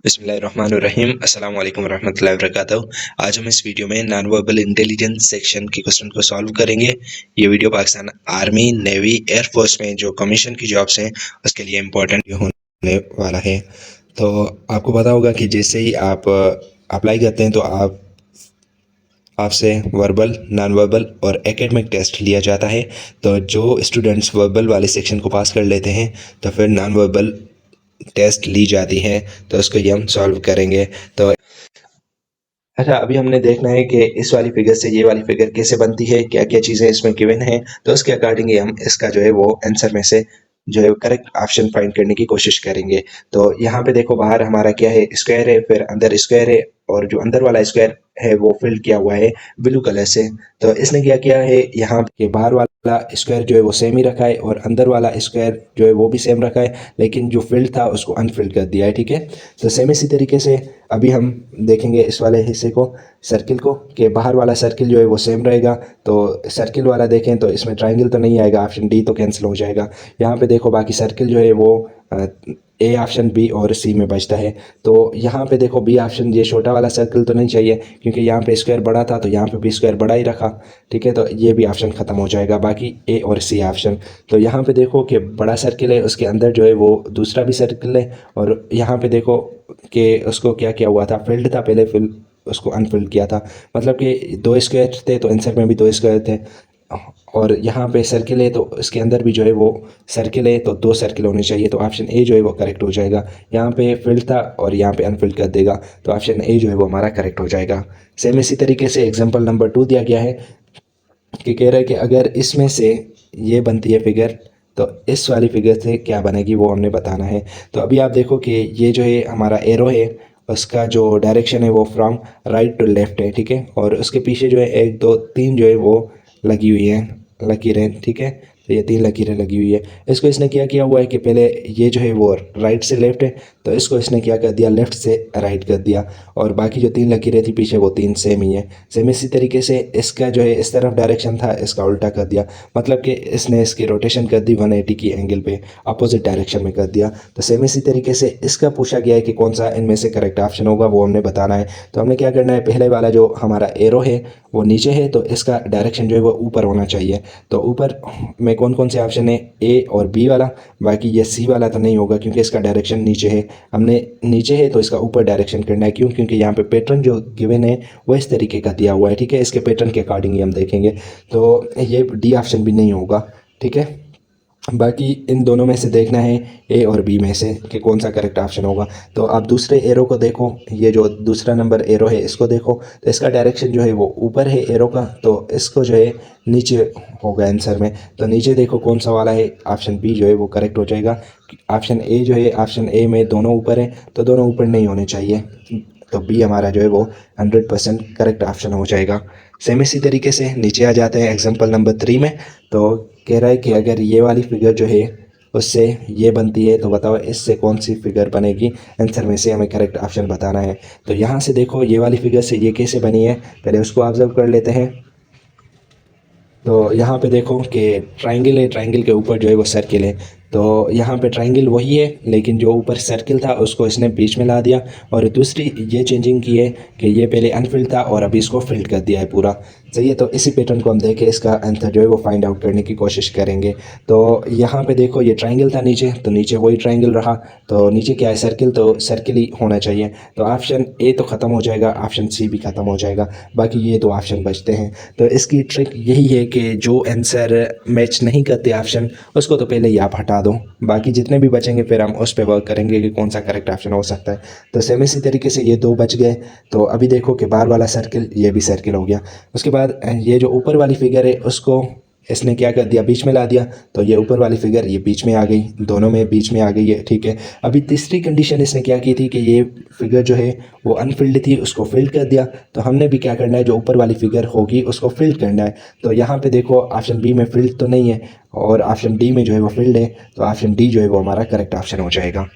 बिस्मिल्लाहिर्रहमानिर्रहीम अस्सलाम वालेकुम रहमतुल्लाहि वबरकातुहू। आज हम इस वीडियो में नॉन वर्बल इंटेलिजेंस सेक्शन के क्वेश्चन को सॉल्व करेंगे। ये video Pakistan army, navy, air force में जो कमीशन की जॉब्स हैं उसके लिए इम्पोर्टेंट होने वाला है। तो आपको पता होगा कि जैसे ही आप अप्लाई करते हैं तो आपसे वर्बल, नॉन वर्बल और एकेडमिक टेस्ट लिया जाता है। तो जो स्टूडेंट्स वर्बल वाले सेक्शन को पास कर लेते हैं तो फिर नॉन वर्बल टेस्ट ली जाती है। तो उसको ये हम सॉल्व करेंगे। तो अच्छा, अभी हमने देखना है कि इस वाली फिगर से ये वाली फिगर कैसे बनती है, क्या क्या चीज़ें इसमें गिवन है। तो उसके अकॉर्डिंग हम इसका जो है वो आंसर में से जो है करेक्ट ऑप्शन फाइंड करने की कोशिश करेंगे। तो यहाँ पे देखो, बाहर हमारा क्या है, स्क्वायर है, फिर अंदर स्क्वायर है, और जो अंदर वाला स्क्वायर है वो फिल किया हुआ है ब्लू कलर से। तो इसने क्या किया है, यहाँ के बाहर वाला स्क्वायर जो है वो सेम ही रखा है और अंदर वाला स्क्वायर जो है वो भी सेम रखा है, लेकिन जो फिल्ड था उसको अनफिल्ड कर दिया है। ठीक है, तो सेम इसी तरीके से अभी हम देखेंगे इस वाले हिस्से को, सर्किल को, कि बाहर वाला सर्किल जो है वो सेम रहेगा। तो सर्किल वाला देखें तो इसमें ट्रायंगल तो नहीं आएगा, ऑप्शन डी तो कैंसिल हो जाएगा। यहाँ पे देखो बाकी सर्किल जो है वो ए ऑप्शन, बी और सी में बचता है। तो यहाँ पे देखो बी ऑप्शन, ये छोटा वाला सर्कल तो नहीं चाहिए क्योंकि यहाँ पे स्क्वायर बड़ा था, तो यहाँ पे भी स्क्वायर बड़ा ही रखा। ठीक है, तो ये भी ऑप्शन ख़त्म हो जाएगा, बाकी ए और सी ऑप्शन। तो यहाँ पे देखो कि बड़ा सर्किल है, उसके अंदर जो है वो दूसरा भी सर्किल है, और यहाँ पे देखो कि उसको क्या किया हुआ था, फिल्ड था पहले, फिर उसको अनफिल्ड किया था। मतलब कि दो स्क्वायर थे तो आंसर में भी दो स्क्वायर थे, और यहाँ पे सर्किल है तो इसके अंदर भी जो है वो सर्किल है, तो दो सर्किल होने चाहिए। तो ऑप्शन ए जो है वो करेक्ट हो जाएगा। यहाँ पे फिल्ड था और यहाँ पे अनफिल्ड कर देगा, तो ऑप्शन ए जो है वो हमारा करेक्ट हो जाएगा। सेम इसी तरीके से एग्जांपल नंबर 2 दिया गया है कि कह रहा है कि अगर इसमें से ये बनती है फिगर तो इस वाली फिगर से क्या बनेगी वो हमने बताना है। तो अभी आप देखो कि ये जो है हमारा एरो है, उसका जो डायरेक्शन है वो फ्रॉम राइट टू लेफ्ट है। ठीक है, और उसके पीछे जो है 1 2 3 जो है वो लगी हुई है, लकीरें। ठीक है, तो ये 3 लकीरें लगी हुई है। इसको इसने क्या किया हुआ है कि पहले ये जो है वो राइट से लेफ्ट है, तो इसको इसने क्या कर दिया, लेफ्ट से राइट कर दिया, और बाकी जो 3 लकीरें थी पीछे वो 3 सेम ही है। सेम इसी तरीके से इसका जो है इस तरफ डायरेक्शन था, इसका उल्टा कर दिया, मतलब कि इसने इसकी रोटेशन कर दी 180 की एंगल पे, अपोजिट डायरेक्शन में कर दिया। तो सेम इसी तरीके से इसका पूछा गया है कि कौन सा इनमें से करेक्ट ऑप्शन होगा, वो हमने बताना है। तो हमने क्या करना है, पहले वाला जो हमारा एरो है वो नीचे है, तो इसका डायरेक्शन जो है वो ऊपर होना चाहिए। तो ऊपर में कौन कौन से ऑप्शन है, ए और बी वाला, बाकी ये सी वाला तो नहीं होगा क्योंकि इसका डायरेक्शन नीचे है। हमने नीचे है तो इसका ऊपर डायरेक्शन करना है, क्यों, क्योंकि यहाँ पे पैटर्न जो गिवन है वो इस तरीके का दिया हुआ है। ठीक है, इसके पैटर्न के अकॉर्डिंग ही हम देखेंगे। तो ये डी ऑप्शन भी नहीं होगा। ठीक है, बाकी इन दोनों में से देखना है, ए और बी में से कि कौन सा करेक्ट ऑप्शन होगा। तो आप दूसरे एरो को देखो, ये जो दूसरा नंबर एरो है इसको देखो, तो इसका डायरेक्शन जो है वो ऊपर है एरो का, तो इसको जो है नीचे होगा आंसर में। तो नीचे देखो कौन सा वाला है, ऑप्शन बी जो है वो करेक्ट हो जाएगा। ऑप्शन ए जो है, ऑप्शन ए में दोनों ऊपर है, तो दोनों ऊपर नहीं होने चाहिए, तो बी हमारा जो है वो 100% करेक्ट ऑप्शन हो जाएगा। सेम इसी तरीके से नीचे आ जाते हैं एग्जांपल नंबर 3 में। तो कह रहा है कि अगर ये वाली फिगर जो है उससे ये बनती है तो बताओ इससे कौन सी फिगर बनेगी, आंसर में से हमें करेक्ट ऑप्शन बताना है। तो यहाँ से देखो ये वाली फिगर से ये कैसे बनी है, पहले उसको ऑब्जर्व कर लेते हैं। तो यहाँ पे देखो कि ट्रायंगल है, ट्रायंगल के ऊपर जो है वो सर्किल है। तो यहाँ पे ट्रायंगल वही है, लेकिन जो ऊपर सर्किल था उसको इसने बीच में ला दिया, और दूसरी ये चेंजिंग की है कि ये पहले अनफिल्ड था और अभी इसको फिल्ड कर दिया है पूरा। सही है, तो इसी पैटर्न को हम देखें, इसका आंसर जो है वो फाइंड आउट करने की कोशिश करेंगे। तो यहाँ पे देखो ये ट्रायंगल था नीचे, तो नीचे वही ट्रायंगल रहा, तो नीचे क्या है, सर्किल, तो सर्किल ही होना चाहिए। तो ऑप्शन ए तो ख़त्म हो जाएगा, ऑप्शन सी भी ख़त्म हो जाएगा, बाकी ये दो ऑप्शन बचते हैं। तो इसकी ट्रिक यही है कि जो आंसर मैच नहीं करते ऑप्शन, उसको तो पहले ही आप हटा दो, बाकी जितने भी बचेंगे फिर हम उस पर वर्क करेंगे कि कौन सा करेक्ट ऑप्शन हो सकता है। तो सेम इसी तरीके से ये दो बच गए। तो अभी देखो कि बाहर वाला सर्किल, ये भी सर्किल हो गया। उसके बाद ये जो ऊपर वाली फिगर है उसको इसने क्या कर दिया, बीच में ला दिया, तो ये ऊपर वाली फिगर ये बीच में आ गई, दोनों में बीच में आ गई है। ठीक है, अभी तीसरी कंडीशन इसने क्या की थी कि ये फिगर जो है वो अनफिल्ड थी, उसको फिल्ड कर दिया। तो हमने भी क्या करना है, जो ऊपर वाली फिगर होगी उसको फिल्ड करना है। तो यहाँ पे देखो ऑप्शन बी में फिल्ड तो नहीं है और ऑप्शन डी में जो है वो फिल्ड है, तो ऑप्शन डी जो है वो हमारा करेक्ट ऑप्शन हो जाएगा।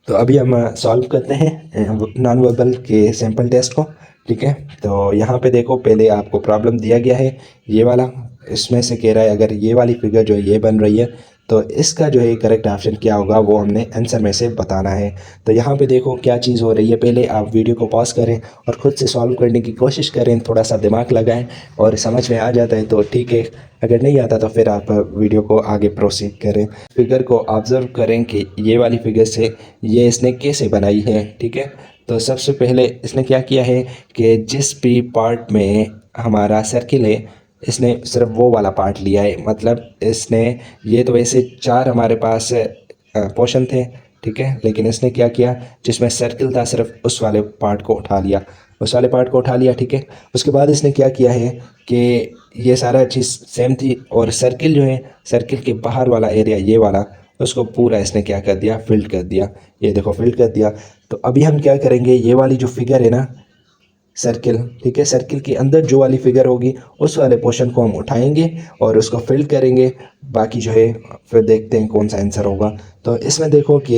तो अभी हम सॉल्व करते हैं नॉन वर्बल के सैम्पल टेस्ट को। ठीक है, तो यहाँ पे देखो पहले आपको प्रॉब्लम दिया गया है ये वाला, इसमें से कह रहा है अगर ये वाली फिगर जो है ये बन रही है तो इसका जो है करेक्ट ऑप्शन क्या होगा वो हमने आंसर में से बताना है। तो यहाँ पे देखो क्या चीज़ हो रही है, पहले आप वीडियो को पॉज करें और ख़ुद से सॉल्व करने की कोशिश करें, थोड़ा सा दिमाग लगाएं और समझ में आ जाता है तो ठीक है, अगर नहीं आता तो फिर आप वीडियो को आगे प्रोसीड करें। फिगर को ऑब्ज़र्व करें कि ये वाली फिगर से ये इसने कैसे बनाई है। ठीक है, तो सबसे पहले इसने क्या किया है कि जिस भी पार्ट में हमारा सर्किल है इसने सिर्फ वो वाला पार्ट लिया है, मतलब इसने ये तो वैसे चार हमारे पास पोर्शन थे, ठीक है, लेकिन इसने क्या किया जिसमें सर्किल था सिर्फ उस वाले पार्ट को उठा लिया, उस वाले पार्ट को उठा लिया। ठीक है, उसके बाद इसने क्या किया है कि ये सारा चीज़ सेम थी और सर्किल जो है सर्किल के बाहर वाला एरिया ये वाला उसको पूरा इसने क्या कर दिया, फिल्ड कर दिया। ये देखो फिल्ड कर दिया। तो अभी हम क्या करेंगे, ये वाली जो फिगर है ना सर्किल, ठीक है, सर्किल के अंदर जो वाली फिगर होगी उस वाले पोर्शन को हम उठाएंगे और उसको फिल करेंगे, बाकी जो है फिर देखते हैं कौन सा आंसर होगा। तो इसमें देखो कि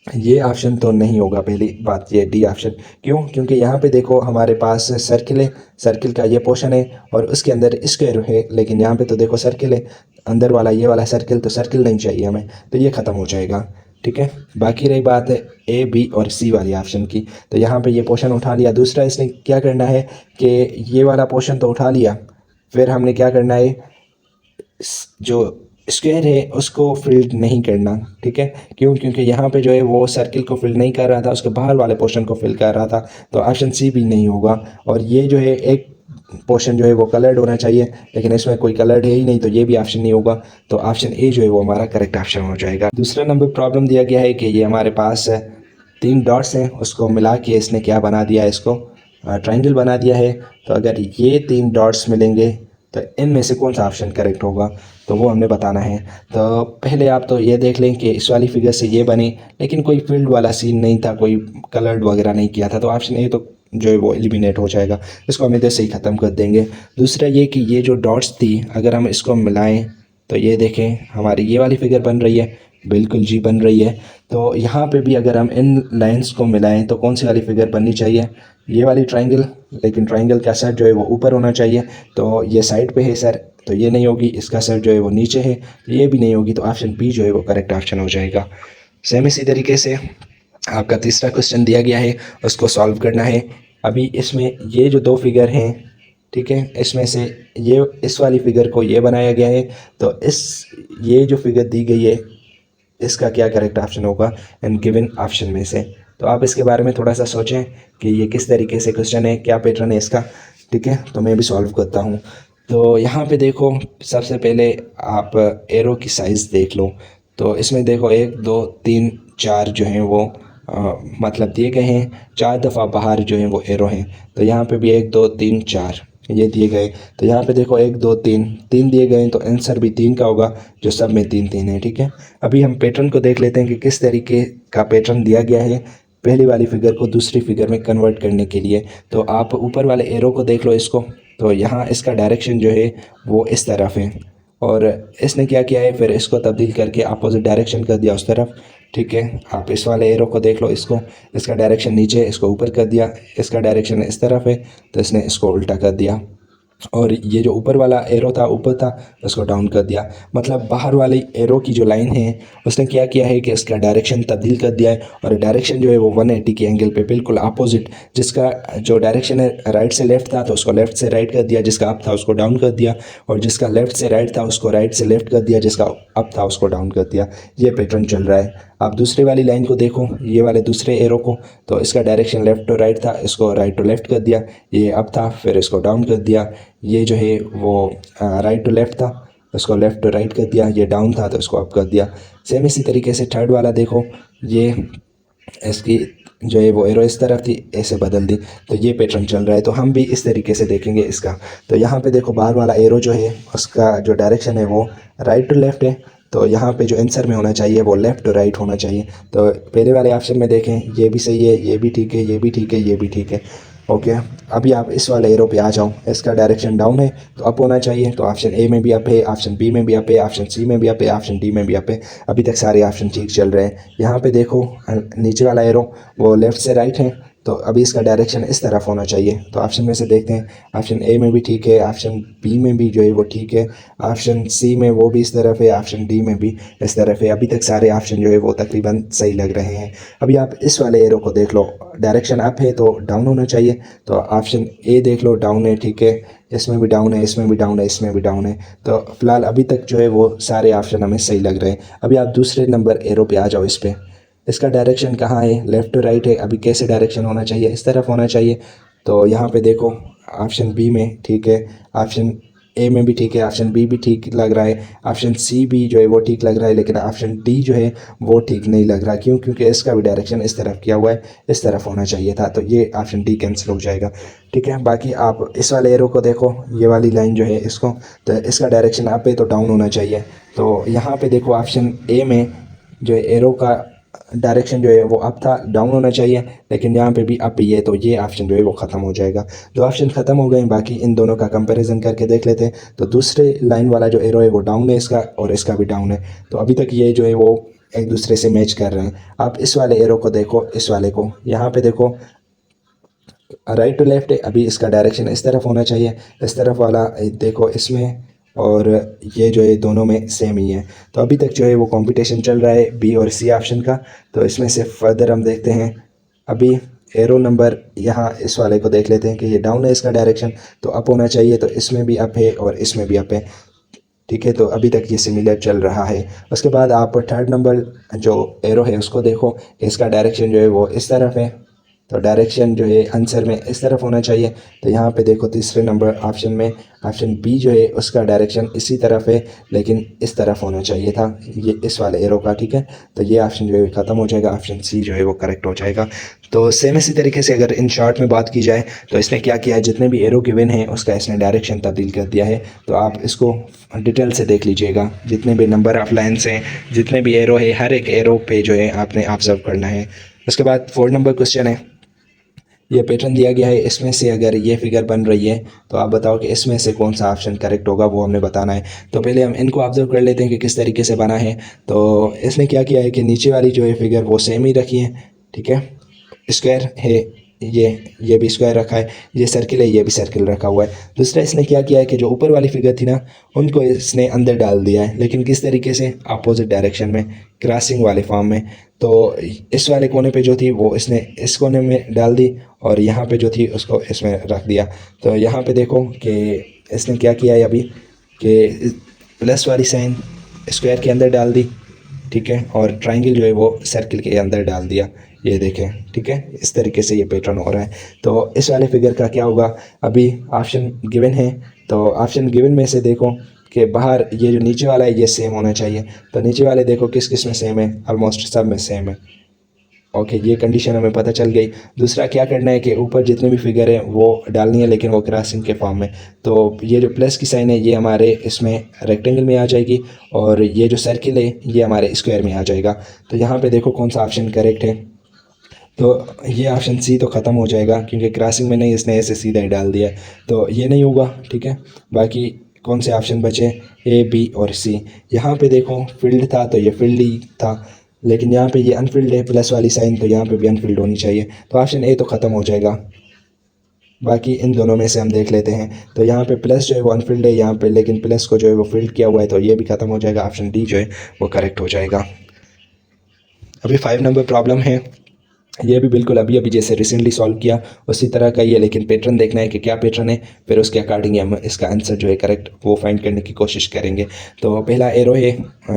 ये ऑप्शन तो नहीं होगा, पहली बात ये डी ऑप्शन। क्यों? क्योंकि यहाँ पे देखो हमारे पास सर्किल है, सर्किल का ये पोर्शन है और उसके अंदर स्क्वायर है, लेकिन यहाँ पे तो देखो सर्किल है अंदर वाला ये वाला सर्किल, तो सर्किल नहीं चाहिए हमें, तो ये ख़त्म हो जाएगा। ठीक है, बाकी रही बात है ए बी और सी वाली ऑप्शन की, तो यहाँ पे ये पोर्शन उठा लिया। दूसरा इसने क्या करना है कि ये वाला पोर्शन तो उठा लिया, फिर हमने क्या करना है जो स्क्वायर है उसको फिल नहीं करना। ठीक है, क्यों? क्योंकि यहाँ पे जो है वो सर्किल को फिल नहीं कर रहा था, उसके बाहर वाले पोर्शन को फिल कर रहा था, तो ऑप्शन सी भी नहीं होगा। और ये जो है एक पोर्शन जो है वो कलर्ड होना चाहिए, लेकिन इसमें कोई कलर्ड है ही नहीं, तो ये भी ऑप्शन नहीं होगा। तो ऑप्शन ए जो है वो हमारा करेक्ट ऑप्शन हो जाएगा। दूसरा नंबर प्रॉब्लम दिया गया है कि ये हमारे पास 3 डॉट्स हैं, उसको मिला के इसने क्या बना दिया है, इसको ट्राइंगल बना दिया है। तो अगर ये 3 डॉट्स मिलेंगे तो इनमें से कौन सा ऑप्शन करेक्ट होगा, तो वो हमने बताना है। तो पहले आप तो ये देख लें कि इस वाली फिगर से ये बनी, लेकिन कोई फील्ड वाला सीन नहीं था, कोई कलर्ड वगैरह नहीं किया था, तो ऑप्शन ए तो जो है वो एलिमिनेट हो जाएगा, इसको हम इधर से ही ख़त्म कर देंगे। दूसरा ये कि ये जो डॉट्स थी अगर हम इसको मिलाएं तो ये देखें हमारी ये वाली फिगर बन रही है, बिल्कुल जी बन रही है। तो यहाँ पे भी अगर हम इन लाइंस को मिलाएं तो कौन सी वाली फिगर बननी चाहिए, ये वाली ट्राइंगल, लेकिन ट्राइंगल का सर जो है वो ऊपर होना चाहिए, तो ये साइड पे है सर, तो ये नहीं होगी। इसका सर जो है वो नीचे है, तो ये भी नहीं होगी, तो ऑप्शन बी जो है वो करेक्ट ऑप्शन हो जाएगा। सेम इसी तरीके से आपका तीसरा क्वेश्चन दिया गया है, उसको सॉल्व करना है। अभी इसमें ये जो 2 फिगर हैं, ठीक है, इसमें से ये इस वाली फिगर को ये बनाया गया है, तो ये जो फिगर दी गई है इसका क्या करेक्ट ऑप्शन होगा इन गिवन ऑप्शन में से। तो आप इसके बारे में थोड़ा सा सोचें कि ये किस तरीके से क्वेश्चन है, क्या पैटर्न है इसका। ठीक है, तो मैं भी सॉल्व करता हूँ। तो यहाँ पे देखो सबसे पहले आप एरो की साइज़ देख लो। तो इसमें देखो 1 2 3 4 जो हैं वो मतलब दिए गए हैं, 4 दफ़ा बाहर जो हैं वो एरो हैं। तो यहाँ पे भी 1 2 3 4 ये दिए गए, तो यहाँ पे देखो 1 2 3 3 दिए गए हैं, तो आंसर भी 3 का होगा, जो सब में 3 3 है। ठीक है, अभी हम पैटर्न को देख लेते हैं कि किस तरीके का पैटर्न दिया गया है पहली वाली फिगर को दूसरी फिगर में कन्वर्ट करने के लिए। तो आप ऊपर वाले एरो को देख लो इसको, तो यहाँ इसका डायरेक्शन जो है वो इस तरफ है, और इसने क्या किया है फिर इसको तब्दील करके अपोजिट डायरेक्शन कर दिया उस तरफ। ठीक है, आप इस वाले एरो को देख लो, इसका डायरेक्शन नीचे, इसको ऊपर कर दिया, इसका डायरेक्शन इस तरफ है, तो इसने इसको उल्टा कर दिया। और ये जो ऊपर वाला एरो था ऊपर था, उसको डाउन कर दिया। मतलब बाहर वाली एरो की जो लाइन है उसने क्या किया है कि इसका डायरेक्शन तब्दील कर दिया है, और डायरेक्शन जो है वो 180 के एंगल पे बिल्कुल अपोजिट, जिसका जो डायरेक्शन है राइट से लेफ़्ट था तो उसको लेफ़्ट से राइट कर दिया, जिसका अप था उसको डाउन कर दिया, और जिसका लेफ़्ट से राइट था उसको राइट से लेफ़्ट कर दिया, जिसका अप था उसको डाउन कर दिया। ये पैटर्न चल रहा है। आप दूसरी वाली लाइन को देखो, ये वाले दूसरे एरो को, तो इसका डायरेक्शन लेफ़्ट टू राइट था, इसको राइट टू लेफ़्ट कर दिया, ये अप था फिर इसको डाउन कर दिया। ये जो है वो राइट टू लेफ़्ट था, उसको लेफ़्ट टू राइट कर दिया, ये डाउन था तो इसको अप कर दिया। सेम इसी तरीके से थर्ड वाला देखो, ये इसकी जो है वो एरो इस तरफ थी, ऐसे बदल दी, तो ये पैटर्न चल रहा है। तो हम भी इस तरीके से देखेंगे इसका। तो यहाँ पे देखो बाहर वाला एरो जो है उसका जो डायरेक्शन है वो राइट टू लेफ़्ट है, तो यहाँ पे जो आंसर में होना चाहिए वो लेफ़्ट टू राइट होना चाहिए। तो पहले वाले ऑप्शन में देखें, ये भी सही है, ये भी ठीक है, ये भी ठीक है, ये भी ठीक है। ओके, अभी आप इस वाले एरो पे आ जाओ, इसका डायरेक्शन डाउन है तो अप होना चाहिए, तो ऑप्शन ए में भी अप है, ऑप्शन बी में भी अप है, ऑप्शन सी में भी अप है, ऑप्शन डी में भी अप है। अभी तक सारे ऑप्शन ठीक चल रहे हैं। यहाँ पे देखो नीचे वाला एरो वो लेफ़्ट से राइट है, तो अभी इसका डायरेक्शन इस तरफ होना चाहिए। तो ऑप्शन में से देखते हैं, ऑप्शन ए में भी ठीक है, ऑप्शन बी में भी जो है वो ठीक है, ऑप्शन सी में वो भी इस तरफ है, ऑप्शन डी में भी इस तरफ है। अभी तक सारे ऑप्शन जो है वो तकरीबन सही लग रहे हैं। अभी आप इस वाले एरो को देख लो, डायरेक्शन अप है तो डाउन होना चाहिए। तो ऑप्शन ए देख लो, डाउन है, ठीक है, इसमें भी डाउन है, इसमें भी डाउन है, इसमें भी डाउन है। तो फिलहाल अभी तक जो है वो सारे ऑप्शन हमें सही लग रहे हैं। अभी आप दूसरे नंबर एरो पे आ जाओ। इस पर इसका डायरेक्शन कहाँ है, लेफ़्ट टू राइट है। अभी कैसे डायरेक्शन होना चाहिए, इस तरफ होना चाहिए। तो यहाँ पे देखो ऑप्शन बी में ठीक है, ऑप्शन ए में भी ठीक है, ऑप्शन बी भी ठीक लग रहा है, ऑप्शन सी भी जो है वो ठीक लग रहा है, लेकिन ऑप्शन डी जो है वो ठीक नहीं लग रहा। क्यों? क्योंकि इसका भी डायरेक्शन इस तरफ किया हुआ है, इस तरफ होना चाहिए था। तो ये ऑप्शन डी कैंसिल हो जाएगा, ठीक है। बाकी आप इस वाले एरो को देखो, ये वाली लाइन जो है इसको, तो इसका डायरेक्शन अप है तो डाउन होना चाहिए। तो यहाँ पे देखो ऑप्शन ए में जो है एरो का डायरेक्शन जो है वो अप था, डाउन होना चाहिए, लेकिन यहाँ पे भी अप ही है। तो ये ऑप्शन जो है वो ख़त्म हो जाएगा। दो ऑप्शन ख़त्म हो गए, बाकी इन दोनों का कंपैरिजन करके देख लेते हैं। तो दूसरे लाइन वाला जो एरो है वो डाउन है इसका, और इसका भी डाउन है। तो अभी तक ये जो है वो एक दूसरे से मैच कर रहे हैं। आप इस वाले एरो को देखो, इस वाले को, यहाँ पे देखो राइट टू लेफ्ट है। अभी इसका डायरेक्शन इस तरफ होना चाहिए, इस तरफ वाला देखो इसमें, और ये जो है दोनों में सेम ही है। तो अभी तक जो है वो कंपटीशन चल रहा है बी और सी ऑप्शन का। तो इसमें से फर्दर हम देखते हैं। अभी एरो नंबर यहाँ इस वाले को देख लेते हैं कि ये डाउन है, इसका डायरेक्शन तो अप होना चाहिए। तो इसमें भी अप है और इसमें भी अप है, ठीक है। तो अभी तक ये सिमिलर चल रहा है। उसके बाद आप थर्ड नंबर जो एरो है उसको देखो, इसका डायरेक्शन जो है वो इस तरफ है। तो डायरेक्शन जो है आंसर में इस तरफ होना चाहिए। तो यहाँ पे देखो तीसरे नंबर ऑप्शन में ऑप्शन बी जो है उसका डायरेक्शन इसी तरफ है, लेकिन इस तरफ होना चाहिए था, ये इस वाले एरो का, ठीक है। तो ये ऑप्शन जो है ख़त्म हो जाएगा, ऑप्शन सी जो है वो करेक्ट हो जाएगा। तो सेम इसी तरीके से अगर इन शॉर्ट में बात की जाए तो इसने क्या किया है, जितने भी एरो गिवन हैं उसका इसने डायरेक्शन तब्दील कर दिया है। तो आप इसको डिटेल से देख लीजिएगा, जितने भी नंबर ऑफ लाइन्स हैं, जितने भी एरो है, हर एक एरो पे जो है आपने ऑब्जर्व करना है। उसके बाद 4 नंबर क्वेश्चन है, ये पैटर्न दिया गया है, इसमें से अगर ये फिगर बन रही है तो आप बताओ कि इसमें से कौन सा ऑप्शन करेक्ट होगा, वो हमने बताना है। तो पहले हम इनको ऑब्जर्व कर लेते हैं कि किस तरीके से बना है। तो इसने क्या किया है कि नीचे वाली जो है फिगर वो सेम ही रखी है, ठीक है, स्क्वायर है, ये भी स्क्वायर रखा है, ये सर्किल है, ये भी सर्किल रखा हुआ है। दूसरा इसने क्या किया है कि जो ऊपर वाली फिगर थी ना, उनको इसने अंदर डाल दिया है, लेकिन किस तरीके से, अपोजिट डायरेक्शन में, क्रॉसिंग वाले फॉर्म में। तो इस वाले कोने पे जो थी वो इसने इस कोने में डाल दी, और यहाँ पे जो थी उसको इसमें रख दिया। तो यहाँ पे देखो कि इसने क्या किया है अभी कि प्लस वाली साइन स्क्वायर के अंदर डाल दी, ठीक है, और ट्रायंगल जो है वो सर्किल के अंदर डाल दिया। ये देखें, ठीक है, इस तरीके से ये पैटर्न हो रहा है। तो इस वाले फिगर का क्या होगा, अभी ऑप्शन गिवन है, तो ऑप्शन गिवन में से देखो कि बाहर ये जो नीचे वाला है ये सेम होना चाहिए। तो नीचे वाले देखो किस किस में सेम है, ऑलमोस्ट सब में सेम है। ओके, ये कंडीशन हमें पता चल गई। दूसरा क्या करना है कि ऊपर जितने भी फिगर है वो डालनी है, लेकिन वो क्रॉसिंग के फॉर्म में। तो ये जो प्लस की साइन है ये हमारे इसमें रेक्टेंगल में आ जाएगी, और ये जो सर्किल है ये हमारे स्क्वायर में आ जाएगा। तो यहाँ पे देखो कौन सा ऑप्शन करेक्ट है। तो ये ऑप्शन सी तो ख़त्म हो जाएगा, क्योंकि क्रॉसिंग में नहीं, इसने ऐसे सीधा ही डाल दिया, तो ये नहीं होगा, ठीक है। बाकी कौन से ऑप्शन बचे, ए, बी और सी। यहाँ पे देखो फील्ड था तो ये फील्ड ही था, लेकिन यहाँ पे ये अनफिल्ड है, प्लस वाली साइन, तो यहाँ पे भी अनफिल्ड होनी चाहिए। तो ऑप्शन ए तो ख़त्म हो जाएगा। बाकी इन दोनों में से हम देख लेते हैं। तो यहाँ पे प्लस जो है वो अनफिल्ड है यहाँ पे, लेकिन प्लस को जो है वो फील्ड किया हुआ है, तो ये भी ख़त्म हो जाएगा। ऑप्शन डी जो है वो करेक्ट हो जाएगा। अभी 5 नंबर प्रॉब्लम है, ये भी बिल्कुल अभी अभी जैसे रिसेंटली सॉल्व किया उसी तरह का ही है, लेकिन पैटर्न देखना है कि क्या पैटर्न है, फिर उसके अकॉर्डिंग हम इसका आंसर जो है करेक्ट वो फाइंड करने की कोशिश करेंगे। तो पहला एरो है,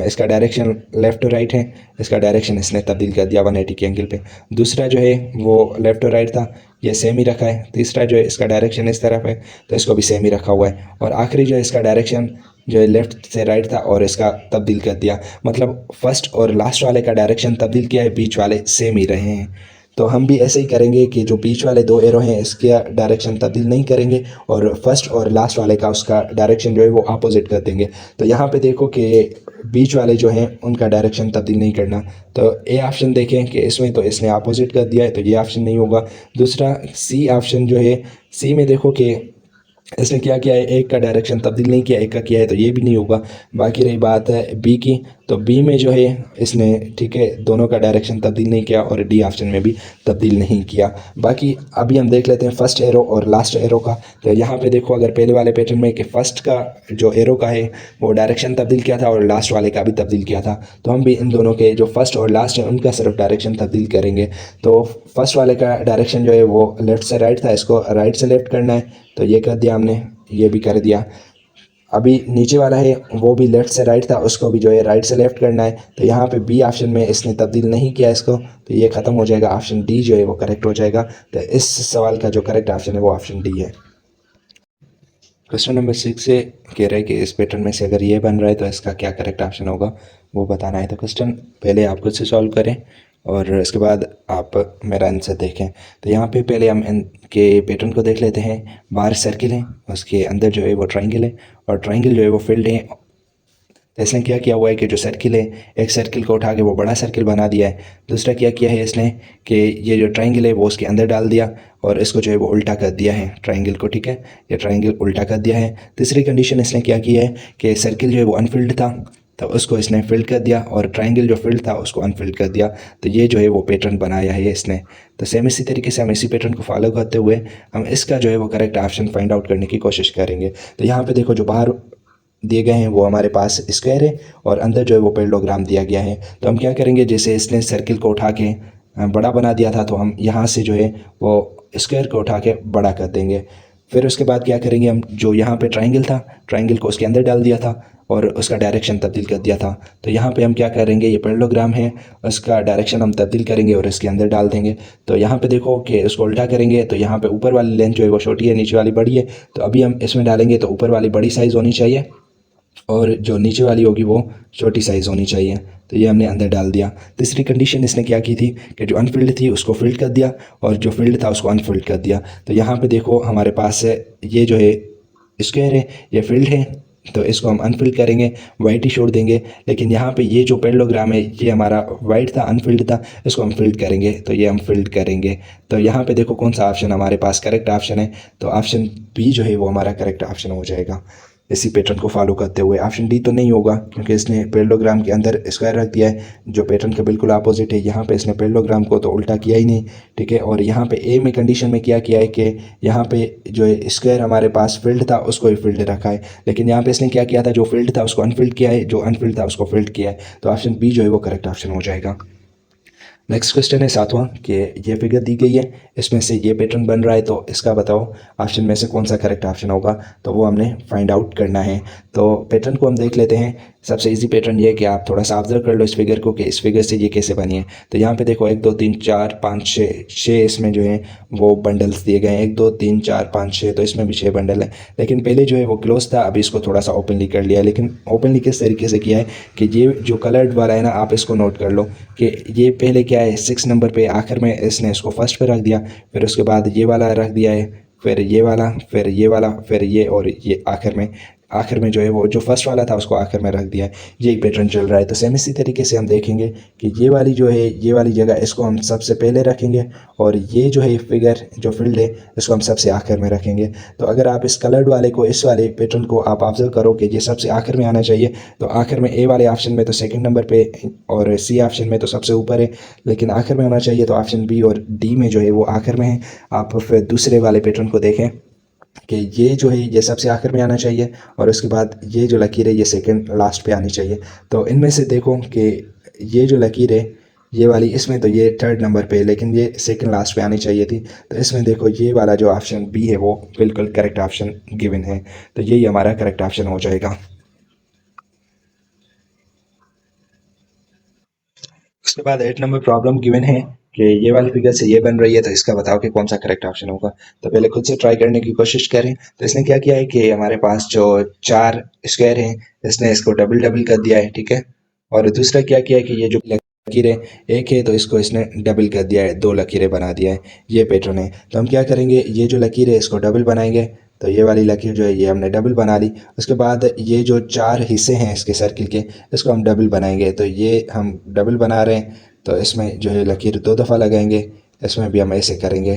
इसका डायरेक्शन लेफ़्ट टू राइट है, इसका डायरेक्शन इसने तब्दील कर दिया 180 के एंगल पे। दूसरा जो है वो लेफ़्ट टू राइट था, ये सेम ही रखा है। तीसरा जो है इसका डायरेक्शन इस तरफ है, तो इसको भी सेम ही रखा हुआ है। और आखिरी जो है इसका डायरेक्शन जो है लेफ़्ट से राइट था और इसका तब्दील कर दिया, मतलब फर्स्ट और लास्ट वाले का डायरेक्शन तब्दील किया है, बीच वाले सेम ही रहे हैं। तो हम भी ऐसे ही करेंगे कि जो बीच वाले 2 एरो हैं इसके डायरेक्शन तब्दील नहीं करेंगे, और फर्स्ट और लास्ट वाले का उसका डायरेक्शन जो है वो अपोजिट कर देंगे। तो यहाँ पे देखो कि बीच वाले जो हैं उनका डायरेक्शन तब्दील नहीं करना। तो ए ऑप्शन देखें कि इसमें तो इसने अपोजिट कर दिया है, तो ये ऑप्शन नहीं होगा। दूसरा सी ऑप्शन जो है, सी में देखो कि इसने क्या किया है, एक का डायरेक्शन तब्दील नहीं किया, एक का किया है, तो ये भी नहीं होगा। बाकी रही बात है बी की, तो बी में जो है इसने ठीक है दोनों का डायरेक्शन तब्दील नहीं किया और डी ऑप्शन में भी तब्दील नहीं किया। बाकी अभी हम देख लेते हैं फर्स्ट एरो और लास्ट एरो का। तो यहाँ पे देखो अगर पहले वाले पैटर्न में कि फर्स्ट का जो एरो का है वो डायरेक्शन तब्दील किया था और लास्ट वाले का भी तब्दील किया था, तो हम भी इन दोनों के जो फर्स्ट और लास्ट है उनका सिर्फ डायरेक्शन तब्दील करेंगे। तो फर्स्ट वाले का डायरेक्शन जो है वो लेफ़्ट से राइट था, इसको राइट से लेफ़्ट करना है, तो ये कर दिया हमने, ये भी कर दिया। अभी नीचे वाला है वो भी लेफ़्ट से राइट था, उसको भी जो है राइट से लेफ़्ट करना है। तो यहाँ पे बी ऑप्शन में इसने तब्दील नहीं किया इसको, तो ये ख़त्म हो जाएगा, ऑप्शन डी जो है वो करेक्ट हो जाएगा। तो इस सवाल का जो करेक्ट ऑप्शन है वो ऑप्शन डी है। क्वेश्चन नंबर 6 से कह रहे हैं कि इस पैटर्न में से अगर ये बन रहा है तो इसका क्या करेक्ट ऑप्शन होगा वो बताना है। तो क्वेश्चन पहले आप खुद से सॉल्व करें और इसके बाद आप मेरा आंसर देखें। तो यहाँ पे पहले हम इनके पैटर्न को देख लेते हैं। बाहर सर्किल है, उसके अंदर जो है वो ट्राइंगल है और ट्राइंगल जो है वो फील्ड है। तो इसने क्या किया हुआ है कि जो सर्किल है, एक सर्किल को उठा के वो बड़ा सर्किल बना दिया है। दूसरा क्या किया है इसने कि ये जो ट्राइंगल है वो उसके अंदर डाल दिया और इसको जो है वो उल्टा कर दिया है ट्राइंगल को, ठीक है, ये ट्राइंगल उल्टा कर दिया है। तीसरी कंडीशन इसने क्या की है कि सर्किल जो है वो अनफिल्ड था, तो उसको इसने फिल्ड कर दिया और ट्राइंगल जो फिल्ड था उसको अनफिल्ड कर दिया। तो ये जो है वो पैटर्न बनाया है इसने। तो सेम इसी तरीके से हम इसी पैटर्न को फॉलो करते हुए हम इसका जो है वो करेक्ट ऑप्शन फाइंड आउट करने की कोशिश करेंगे। तो यहाँ पे देखो जो बाहर दिए गए हैं वो हमारे पास स्क्वायर है और अंदर जो है वो पैरेललोग्राम दिया गया है। तो हम क्या करेंगे, जैसे इसने सर्किल को उठा के बड़ा बना दिया था, तो हम यहाँ से जो है वो स्क्वायर को उठा के बड़ा कर देंगे। फिर उसके बाद क्या करेंगे, हम जो यहाँ पे ट्राइंगल था, ट्राइंगल को उसके अंदर डाल दिया था और उसका डायरेक्शन तब्दील कर दिया था। तो यहाँ पे हम क्या करेंगे, ये पैरेललोग्राम है, उसका डायरेक्शन हम तब्दील करेंगे और इसके अंदर डाल देंगे। तो यहाँ पे देखो कि उसको उल्टा करेंगे तो यहाँ पे ऊपर वाली लेंथ जो है वो छोटी है, नीचे वाली बड़ी है। तो अभी हम इसमें डालेंगे तो ऊपर वाली बड़ी साइज़ होनी चाहिए और जो नीचे वाली होगी वो छोटी साइज़ होनी चाहिए। तो ये हमने अंदर डाल दिया। तीसरी कंडीशन इसने क्या की थी कि जो अनफिल्ड थी उसको फिल्ड कर दिया और जो फिल्ड था उसको अनफिल्ड कर दिया। तो यहाँ पे देखो हमारे पास ये जो है स्क्वायर है, ये फिल्ड है, तो इसको हम अनफिल्ड करेंगे, वाइट ही छोड़ देंगे। लेकिन यहाँ पे ये जो पैरेललोग्राम है ये हमारा वाइट था, अनफिल्ड था, इसको हम फिल्ड करेंगे, तो ये हम फिल्ड करेंगे। तो यहाँ पे देखो कौन सा ऑप्शन हमारे पास करेक्ट ऑप्शन है, तो ऑप्शन बी जो है वो हमारा करेक्ट ऑप्शन हो जाएगा इसी पैटर्न को फॉलो करते हुए। ऑप्शन डी तो नहीं होगा क्योंकि इसने पैरेललोग्राम के अंदर स्क्वायर रख दिया है, जो पैटर्न के बिल्कुल अपोजिट है। यहाँ पे इसने पैरेललोग्राम को तो उल्टा किया ही नहीं, ठीक है। और यहाँ पे ए में कंडीशन में क्या किया है कि यहाँ पे जो है स्क्वायर हमारे पास फील्ड था उसको ही फील्ड रखा है, लेकिन यहाँ पे इसने क्या किया था, जो फील्ड था उसको अनफिल्ड किया है, जो अनफिल्ड था उसको फील्ड किया है। तो ऑप्शन बी जो है वो करेक्ट ऑप्शन हो जाएगा। नेक्स्ट क्वेश्चन है 7वां कि ये फिगर दी गई है, इसमें से ये पैटर्न बन रहा है, तो इसका बताओ ऑप्शन में से कौन सा करेक्ट ऑप्शन होगा। तो वो हमने फाइंड आउट करना है। तो पैटर्न को हम देख लेते हैं। सबसे इजी पैटर्न ये है कि आप थोड़ा सा ऑब्जर्व कर लो इस फिगर को कि इस फिगर से ये कैसे बनी है। तो यहाँ पे देखो 1 2 3 4 5 6 इसमें जो है वो बंडल्स दिए गए हैं, 1 2 3 4 5 6, तो इसमें भी 6 बंडल है। लेकिन पहले जो है वो क्लोज था, अभी इसको थोड़ा सा ओपनली कर लिया। लेकिन ओपनली किस तरीके से किया है कि ये जो कलर्ड वाला है ना, आप इसको नोट कर लो कि ये पहले क्या है 6 नंबर पे आखिर में इसने इसको फर्स्ट पे रख दिया, फिर उसके बाद ये वाला रख दिया है, फिर ये वाला, फिर ये वाला, फिर ये, और ये आखिर में जो है वो जो फर्स्ट वाला था उसको आखिर में रख दिया है। यही पैटर्न चल रहा है। तो सेम इसी तरीके से हम देखेंगे कि ये वाली जो है, ये वाली जगह इसको हम सबसे पहले रखेंगे और ये जो है फिगर जो फील्ड है इसको हम सबसे आखिर में रखेंगे। तो अगर आप इस कलर्ड वाले को, इस वाले पैटर्न को आप ऑब्जर्व करो कि ये सबसे आखिर में आना चाहिए, तो आखिर में ए वाले ऑप्शन में तो सेकंड नंबर पे और सी ऑप्शन में तो सबसे ऊपर है, लेकिन आखिर में होना चाहिए तो ऑप्शन बी और डी में जो है वो आखिर में है। आप फिर दूसरे वाले पैटर्न को देखें कि ये जो है ये सबसे आखिर में आना चाहिए और उसके बाद ये जो लकीर है ये सेकंड लास्ट पे आनी चाहिए। तो इनमें से देखो कि ये जो लकीर है ये वाली, इसमें तो ये थर्ड नंबर पे है, लेकिन ये सेकंड लास्ट पे आनी चाहिए थी। तो इसमें देखो ये वाला जो ऑप्शन बी है वो बिल्कुल करेक्ट ऑप्शन गिवन है, तो यही हमारा करेक्ट ऑप्शन हो जाएगा। उसके बाद 8 नंबर प्रॉब्लम गिवन है कि ये वाली फिगर से ये बन रही है, तो इसका बताओ कि कौन सा करेक्ट ऑप्शन होगा। तो पहले खुद से ट्राई करने की कोशिश करें। तो इसने क्या किया है कि हमारे पास जो 4 स्क्वायर हैं इसने इसको डबल डबल कर दिया है, ठीक है। और दूसरा क्या किया है कि ये जो लकीरें एक है तो इसको इसने डबल कर दिया है, 2 लकीरें बना दिया है। ये पैटर्न है। तो हम क्या करेंगे, ये जो लकीर है इसको डबल बनाएंगे। तो ये वाली लकीर जो है ये हमने डबल बना ली। उसके बाद ये जो 4 हिस्से हैं इसके सर्किल के, इसको हम डबल बनाएंगे। तो ये हम डबल बना रहे हैं, तो इसमें जो है लकीर 2 दफ़ा लगाएंगे, इसमें भी हम ऐसे करेंगे।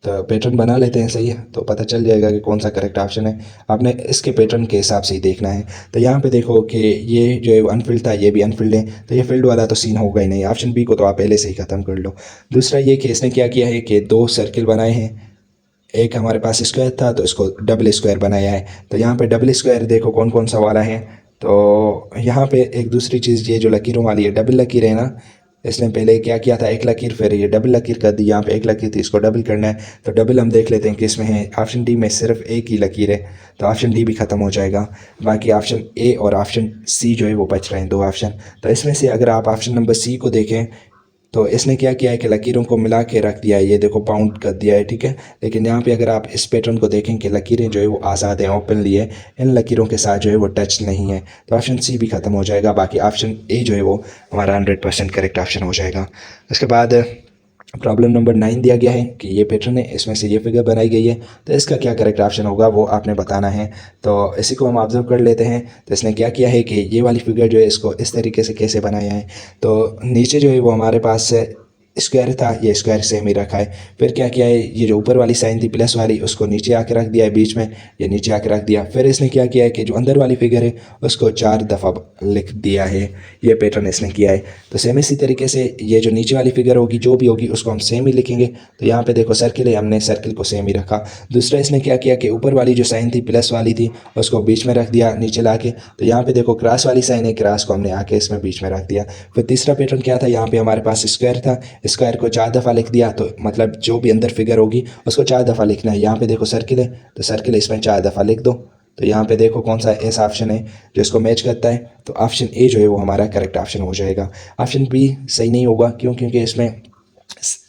तो पैटर्न बना लेते हैं, सही है, तो पता चल जाएगा कि कौन सा करेक्ट ऑप्शन है। आपने इसके पैटर्न के हिसाब से ही देखना है। तो यहाँ पे देखो कि ये जो है अनफिल्ड था, ये भी अनफिल्ड है, तो ये फिल्ड वाला तो सीन होगा ही नहीं। ऑप्शन बी को तो आप पहले से ही ख़त्म कर लो। दूसरा ये कि इसने क्या किया है कि दो सर्किल बनाए हैं, एक हमारे पास स्क्वायर था तो इसको डबल स्क्वायर बनाया है। तो यहाँ पे डबल स्क्वायर देखो कौन कौन सा वाला है। तो यहाँ पे एक दूसरी चीज़, ये जो लकीरों वाली है, डबल लकीर है ना, इसने पहले क्या किया था, एक लकीर, फिर ये डबल लकीर कर दी। यहाँ पे एक लकीर थी, इसको डबल करना है। तो डबल हम देख लेते हैं किस में है। ऑप्शन डी में सिर्फ एक ही लकीर है, तो ऑप्शन डी भी ख़त्म हो जाएगा। बाकी ऑप्शन ए और ऑप्शन सी जो है वो बच रहे हैं, दो ऑप्शन। तो इसमें से अगर आप ऑप्शन नंबर सी को देखें तो इसने क्या किया है कि लकीरों को मिला के रख दिया है, ये देखो बाउंड कर दिया है, ठीक है। लेकिन यहाँ पे अगर आप इस पैटर्न को देखें कि लकीरें जो है वो आज़ाद हैं, ओपनली है, इन लकीरों के साथ जो है वो टच नहीं है, तो ऑप्शन सी भी ख़त्म हो जाएगा। बाकी ऑप्शन ए जो है वो हमारा 100% करेक्ट ऑप्शन हो जाएगा। उसके बाद प्रॉब्लम नंबर 9 दिया गया है कि ये पैटर्न है, इसमें से ये फिगर बनाई गई है, तो इसका क्या करेक्ट ऑप्शन होगा वो आपने बताना है। तो इसी को हम ऑब्जर्व कर लेते हैं। तो इसने क्या किया है कि ये वाली फिगर जो है इसको इस तरीके से कैसे बनाया है। तो नीचे जो है वो हमारे पास स्क्वायर था, ये स्क्वायर सेम ही रखा है। फिर क्या किया है, ये जो ऊपर वाली साइन थी प्लस वाली, उसको नीचे आके रख दिया है बीच में, ये नीचे आके रख दिया। फिर इसने क्या किया है कि जो अंदर वाली फिगर है उसको 4 दफ़ा लिख दिया है। ये पैटर्न इसने किया है। तो सेम इसी तरीके से ये जो नीचे वाली फिगर होगी जो भी होगी उसको हम सेम ही लिखेंगे। तो यहाँ पे देखो सर्किल है, हमने सर्किल को सेम ही रखा। दूसरा इसने क्या किया कि ऊपर वाली जो साइन थी प्लस वाली थी उसको बीच में रख दिया नीचे ला के। तो यहाँ पे देखो क्रॉस वाली साइन है, क्रॉस को हमने आके इसमें बीच में रख दिया। फिर तीसरा पैटर्न क्या था, यहाँ पे हमारे पास स्क्वायर था, स्क्वायर को 4 दफ़ा लिख दिया। तो मतलब जो भी अंदर फिगर होगी उसको 4 दफ़ा लिखना है। यहाँ पे देखो सर्किल है, तो सर्किल इसमें 4 दफ़ा लिख दो। तो यहाँ पे देखो कौन सा ऐसा ऑप्शन है जो इसको मैच करता है। तो ऑप्शन ए जो है वो हमारा करेक्ट ऑप्शन हो जाएगा। ऑप्शन बी सही नहीं होगा, क्यों, क्योंकि इसमें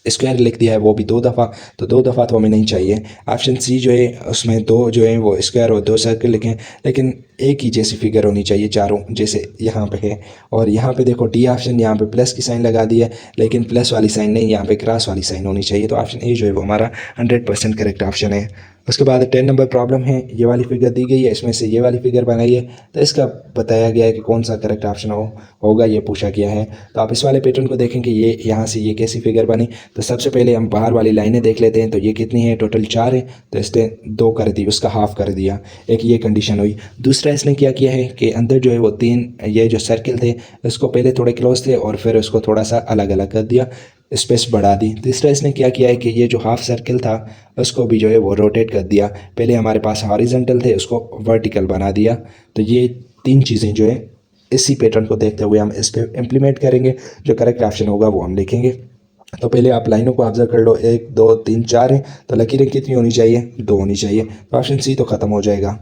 स्क्वायर लिख दिया है वो भी 2 दफ़ा, तो 2 दफ़ा तो हमें नहीं चाहिए। ऑप्शन सी जो है उसमें दो जो है वो स्क्वायर और 2 सर्कल लिखें, लेकिन एक ही जैसी फिगर होनी चाहिए चारों, जैसे यहाँ पे है। और यहाँ पे देखो डी ऑप्शन, यहाँ पे प्लस की साइन लगा दी है, लेकिन प्लस वाली साइन नहीं, यहाँ पे क्रॉस वाली साइन होनी चाहिए। तो ऑप्शन ए जो है वो हमारा 100% करेक्ट ऑप्शन है। उसके बाद 10 नंबर प्रॉब्लम है, ये वाली फिगर दी गई है, इसमें से ये वाली फिगर बनाई है, तो इसका बताया गया है कि कौन सा करेक्ट ऑप्शन होगा, ये पूछा गया है। तो आप इस वाले पैटर्न को देखें कि ये यहाँ से ये कैसी फिगर बनी। तो सबसे पहले हम बाहर वाली लाइनें देख लेते हैं। तो ये कितनी है, टोटल 4 है, तो इसने 2 कर दी, उसका हाफ कर दिया, एक ये कंडीशन हुई। दूसरा इसने क्या किया है कि अंदर जो है वो 3 ये जो सर्किल थे इसको पहले थोड़े क्लोज थे और फिर उसको थोड़ा सा अलग अलग कर दिया, स्पेस बढ़ा दी। तीसरा इसने क्या किया है कि ये जो हाफ सर्किल था उसको भी जो है वो रोटेट कर दिया, पहले हमारे पास हॉरिजॉन्टल थे उसको वर्टिकल बना दिया। तो ये 3 चीज़ें जो है इसी पैटर्न को देखते हुए हम इस पर इम्प्लीमेंट करेंगे, जो करेक्ट ऑप्शन होगा वो हम लिखेंगे। तो पहले आप लाइनों को ऑब्जर्व कर लो, 1 2 3 4 है, तो लकीरें कितनी होनी चाहिए, 2 होनी चाहिए। तो ऑप्शन सी तो ख़त्म हो जाएगा,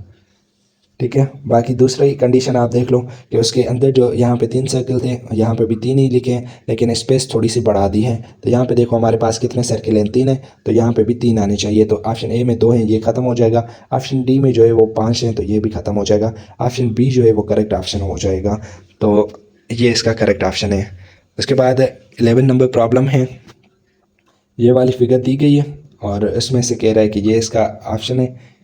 ठीक है। बाकी दूसरा ही कंडीशन आप देख लो कि उसके अंदर जो यहाँ पे 3 सर्किल थे, यहाँ पे भी 3 ही लिखे हैं, लेकिन स्पेस थोड़ी सी बढ़ा दी है। तो यहाँ पे देखो हमारे पास कितने सर्किल हैं, 3 है, तो यहाँ पे भी 3 आने चाहिए। तो ऑप्शन ए में 2 हैं, ये ख़त्म हो जाएगा। ऑप्शन डी में जो है वो 5 हैं, तो ये भी ख़त्म हो जाएगा। ऑप्शन बी जो है वो करेक्ट ऑप्शन हो जाएगा। तो ये इसका करेक्ट ऑप्शन है। उसके बाद 11 नंबर प्रॉब्लम है, ये वाली फिगर दी गई है और इसमें से कह रहा है कि ये इसका ऑप्शन है,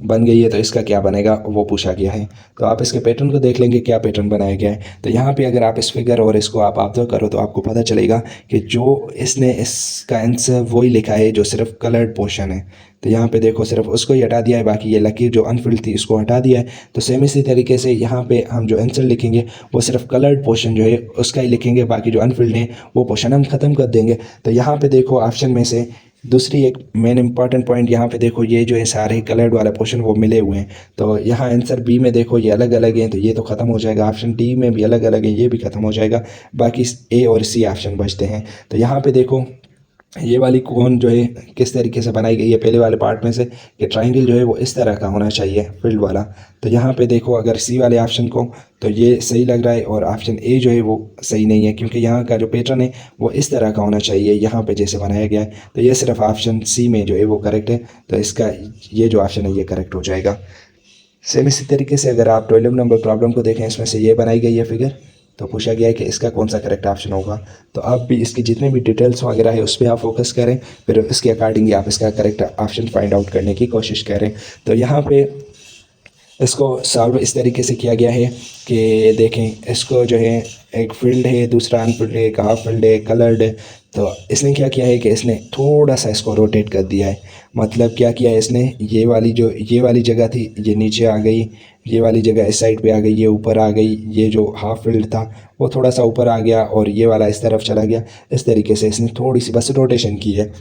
बन गई है, तो इसका क्या बनेगा वो पूछा गया है। तो आप इसके पैटर्न को देख लेंगे क्या पैटर्न बनाया गया है। तो यहाँ पे अगर आप इस फिगर और इसको आप ऑब्जर्व करो तो आपको पता चलेगा कि जो इसने इसका आंसर वही लिखा है जो सिर्फ कलर्ड पोर्शन है। तो यहाँ पे देखो सिर्फ उसको ही हटा दिया है, बाकी ये लकीर जो अनफिल्ड थी उसको हटा दिया है। तो सेम इसी तरीके से यहाँ पे हम जो आंसर लिखेंगे वो सिर्फ कलर्ड पोर्शन जो है उसका ही लिखेंगे, बाकी जो अनफिल्ड है वो पोर्शन हम ख़त्म कर देंगे। तो यहाँ पे देखो ऑप्शन में से दूसरी एक मेन इंपॉर्टेंट पॉइंट, यहाँ पे देखो ये जो है सारे कलर्ड वाला पोर्शन वो मिले हुए हैं। तो यहाँ आंसर बी में देखो ये अलग अलग हैं, तो ये तो ख़त्म हो जाएगा। ऑप्शन डी में भी अलग अलग है, ये भी ख़त्म हो जाएगा। बाकी ए और सी ऑप्शन बचते हैं। तो यहाँ पे देखो ये वाली कोन जो है किस तरीके से बनाई गई है, पहले वाले पार्ट में से कि ट्राइंगल जो है वो इस तरह का होना चाहिए फील्ड वाला। तो यहाँ पे देखो अगर सी वाले ऑप्शन को, तो ये सही लग रहा है, और ऑप्शन ए जो है वो सही नहीं है, क्योंकि यहाँ का जो पैटर्न है वो इस तरह का होना चाहिए, यहाँ पे जैसे बनाया गया है। तो ये सिर्फ ऑप्शन सी में जो है वो करेक्ट है, तो इसका ये जो ऑप्शन है ये करेक्ट हो जाएगा। सेम इसी तरीके से अगर आप 12 नंबर प्रॉब्लम को देखें, इसमें से ये बनाई गई है फिगर, तो पूछा गया है कि इसका कौन सा करेक्ट ऑप्शन होगा। तो आप भी इसकी जितने भी डिटेल्स वगैरह है उस पर आप फोकस करें, फिर इसके अकॉर्डिंग आप इसका करेक्ट ऑप्शन फाइंड आउट करने की कोशिश करें। तो यहाँ पे इसको सॉल्व इस तरीके से किया गया है कि देखें, इसको जो है एक फील्ड है, दूसरा अनफील्ड है, एक हाफ फील्ड है, कलर्ड है, तो इसने क्या किया है कि इसने थोड़ा सा इसको रोटेट कर दिया है। मतलब क्या किया है इसने, ये वाली जगह थी ये नीचे आ गई, ये वाली जगह इस साइड पे आ गई, ये ऊपर आ गई, ये जो हाफ फील्ड था वो थोड़ा सा ऊपर आ गया और ये वाला इस तरफ चला गया। इस तरीके से इसने थोड़ी सी बस रोटेशन की है।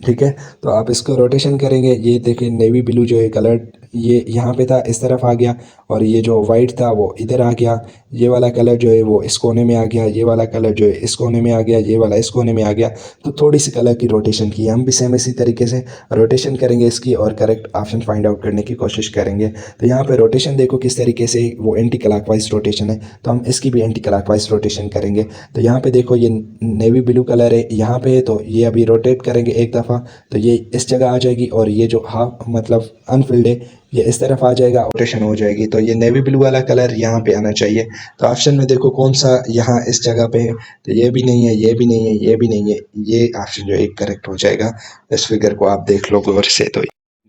ठीक है, तो आप इसको रोटेशन करेंगे, ये देखिए नेवी ब्लू जो है कलर ये यहाँ पे था इस तरफ आ गया, और ये जो वाइट था वो इधर आ गया। ये वाला कलर जो है वो इस कोने में आ गया, ये वाला कलर जो है इस कोने में आ गया, ये वाला इस कोने में आ गया। तो थोड़ी सी कलर की रोटेशन की, हम भी सेम इसी तरीके से रोटेशन करेंगे इसकी और करेक्ट ऑप्शन फाइंड आउट करने की कोशिश करेंगे। तो यहाँ पे रोटेशन देखो किस तरीके से वो एंटी क्लॉकवाइज रोटेशन है, तो हम इसकी भी एंटी क्लॉकवाइज रोटेशन करेंगे। तो यहाँ पे देखो ये नेवी ब्लू कलर है यहाँ पे है, तो ये अभी रोटेट करेंगे एक दफ़ा तो ये इस जगह आ जाएगी, और ये जो हाफ मतलब अनफिल्ड है ये इस तरफ आ जाएगा, रोटेशन हो जाएगी। तो ये नेवी ब्लू वाला कलर यहाँ पे आना चाहिए। तो ऑप्शन में देखो कौन सा यहाँ इस जगह पे है, तो ये भी नहीं है, ये भी नहीं है, ये भी नहीं है, ये ऑप्शन जो है करेक्ट हो जाएगा। इस फिगर को आप देख लो गौर से तो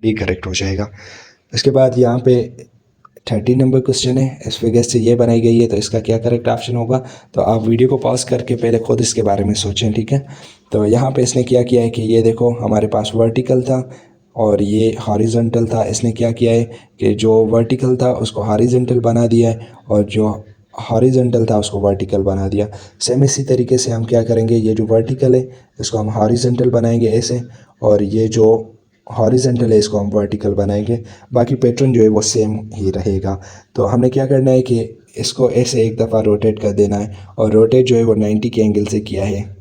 भी करेक्ट हो जाएगा। उसके बाद यहाँ पे 30 नंबर क्वेश्चन है, इस फिगर से ये बनाई गई है, तो इसका क्या करेक्ट ऑप्शन होगा। तो आप वीडियो को पॉज करके पहले खुद इसके बारे में सोचें। ठीक है, तो यहाँ पे इसने क्या किया है कि ये देखो हमारे पास वर्टिकल था और ये हॉरिजॉन्टल था। इसने क्या किया है कि जो वर्टिकल था उसको हॉरिजॉन्टल बना दिया है, और जो हॉरिजॉन्टल था उसको वर्टिकल बना दिया। सेम इसी तरीके से हम क्या करेंगे, ये जो वर्टिकल है इसको हम हॉरिजॉन्टल बनाएंगे ऐसे, और ये जो हॉरिजॉन्टल है इसको हम वर्टिकल बनाएंगे। बाकी पैटर्न जो है वो सेम ही रहेगा। तो हमने क्या करना है कि इसको ऐसे एक दफ़ा रोटेट कर देना है, और रोटेट जो है वो 90 के एंगल से किया है।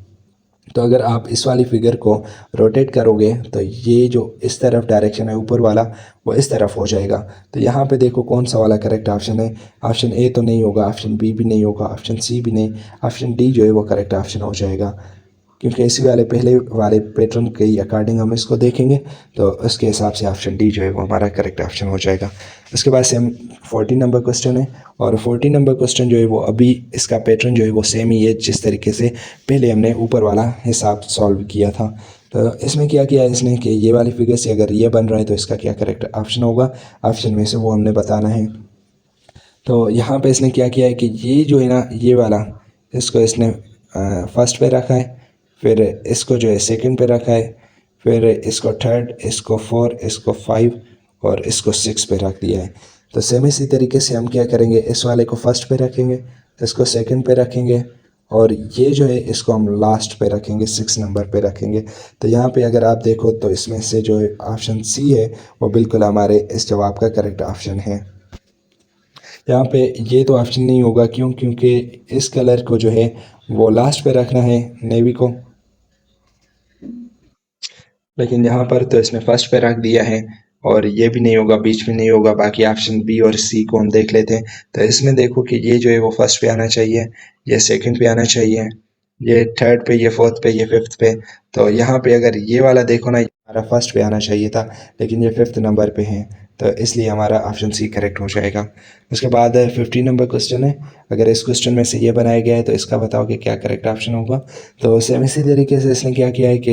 तो अगर आप इस वाली फिगर को रोटेट करोगे तो ये जो इस तरफ डायरेक्शन है ऊपर वाला वो इस तरफ हो जाएगा। तो यहाँ पे देखो कौन सा वाला करेक्ट ऑप्शन है। ऑप्शन ए तो नहीं होगा, ऑप्शन बी भी नहीं होगा, ऑप्शन सी भी नहीं, ऑप्शन डी जो है वो करेक्ट ऑप्शन हो जाएगा। क्योंकि इसी वाले पहले वाले पैटर्न के अकॉर्डिंग हम इसको देखेंगे, तो उसके हिसाब से ऑप्शन डी जो है वो हमारा करेक्ट ऑप्शन हो जाएगा। उसके बाद सेम 40 नंबर क्वेश्चन है, और 40 नंबर क्वेश्चन जो है वो अभी इसका पैटर्न जो है वो सेम ही है जिस तरीके से पहले हमने ऊपर वाला हिसाब सॉल्व किया था। तो इसमें क्या किया है इसने कि ये वाली फिगर से अगर ये बन रहा है तो इसका क्या करेक्ट ऑप्शन होगा, ऑप्शन में से वो हमने बताना है। तो यहाँ पे इसने क्या किया है कि ये जो है ना ये वाला इसको इसने फर्स्ट पे रखा है, फिर इसको जो है सेकंड पे रखा है, फिर इसको थर्ड, इसको फोर, इसको फाइव और इसको सिक्स पे रख दिया है। तो सेम इसी तरीके से हम क्या करेंगे, इस वाले को फर्स्ट पे रखेंगे, इसको सेकंड पे रखेंगे, और ये जो है इसको हम लास्ट पे रखेंगे, 6 नंबर पे रखेंगे। तो यहाँ पे अगर आप देखो तो इसमें से जो ऑप्शन सी है वो बिल्कुल हमारे इस जवाब का करेक्ट ऑप्शन है। यहाँ पे ये तो ऑप्शन नहीं होगा, क्यों, क्योंकि इस कलर को जो है वो लास्ट पे रखना है नेवी को, लेकिन यहाँ पर तो इसने फर्स्ट पे रख दिया है। और ये भी नहीं होगा, बीच में नहीं होगा। बाकी ऑप्शन बी और सी को हम देख लेते हैं। तो इसमें देखो कि ये जो है वो फर्स्ट पे आना चाहिए, ये सेकंड पे आना चाहिए, ये थर्ड पे, ये फोर्थ पे, ये फिफ्थ पे। तो यहाँ पे अगर ये वाला देखो ना, हमारा फर्स्ट पे आना चाहिए था, लेकिन ये फिफ्थ नंबर पे है, तो इसलिए हमारा ऑप्शन सी करेक्ट हो जाएगा। उसके बाद 50 नंबर क्वेश्चन है, अगर इस क्वेश्चन में से ये बनाया गया है तो इसका बताओ कि क्या करेक्ट ऑप्शन होगा। तो सेम इसी तरीके से इसने क्या किया है कि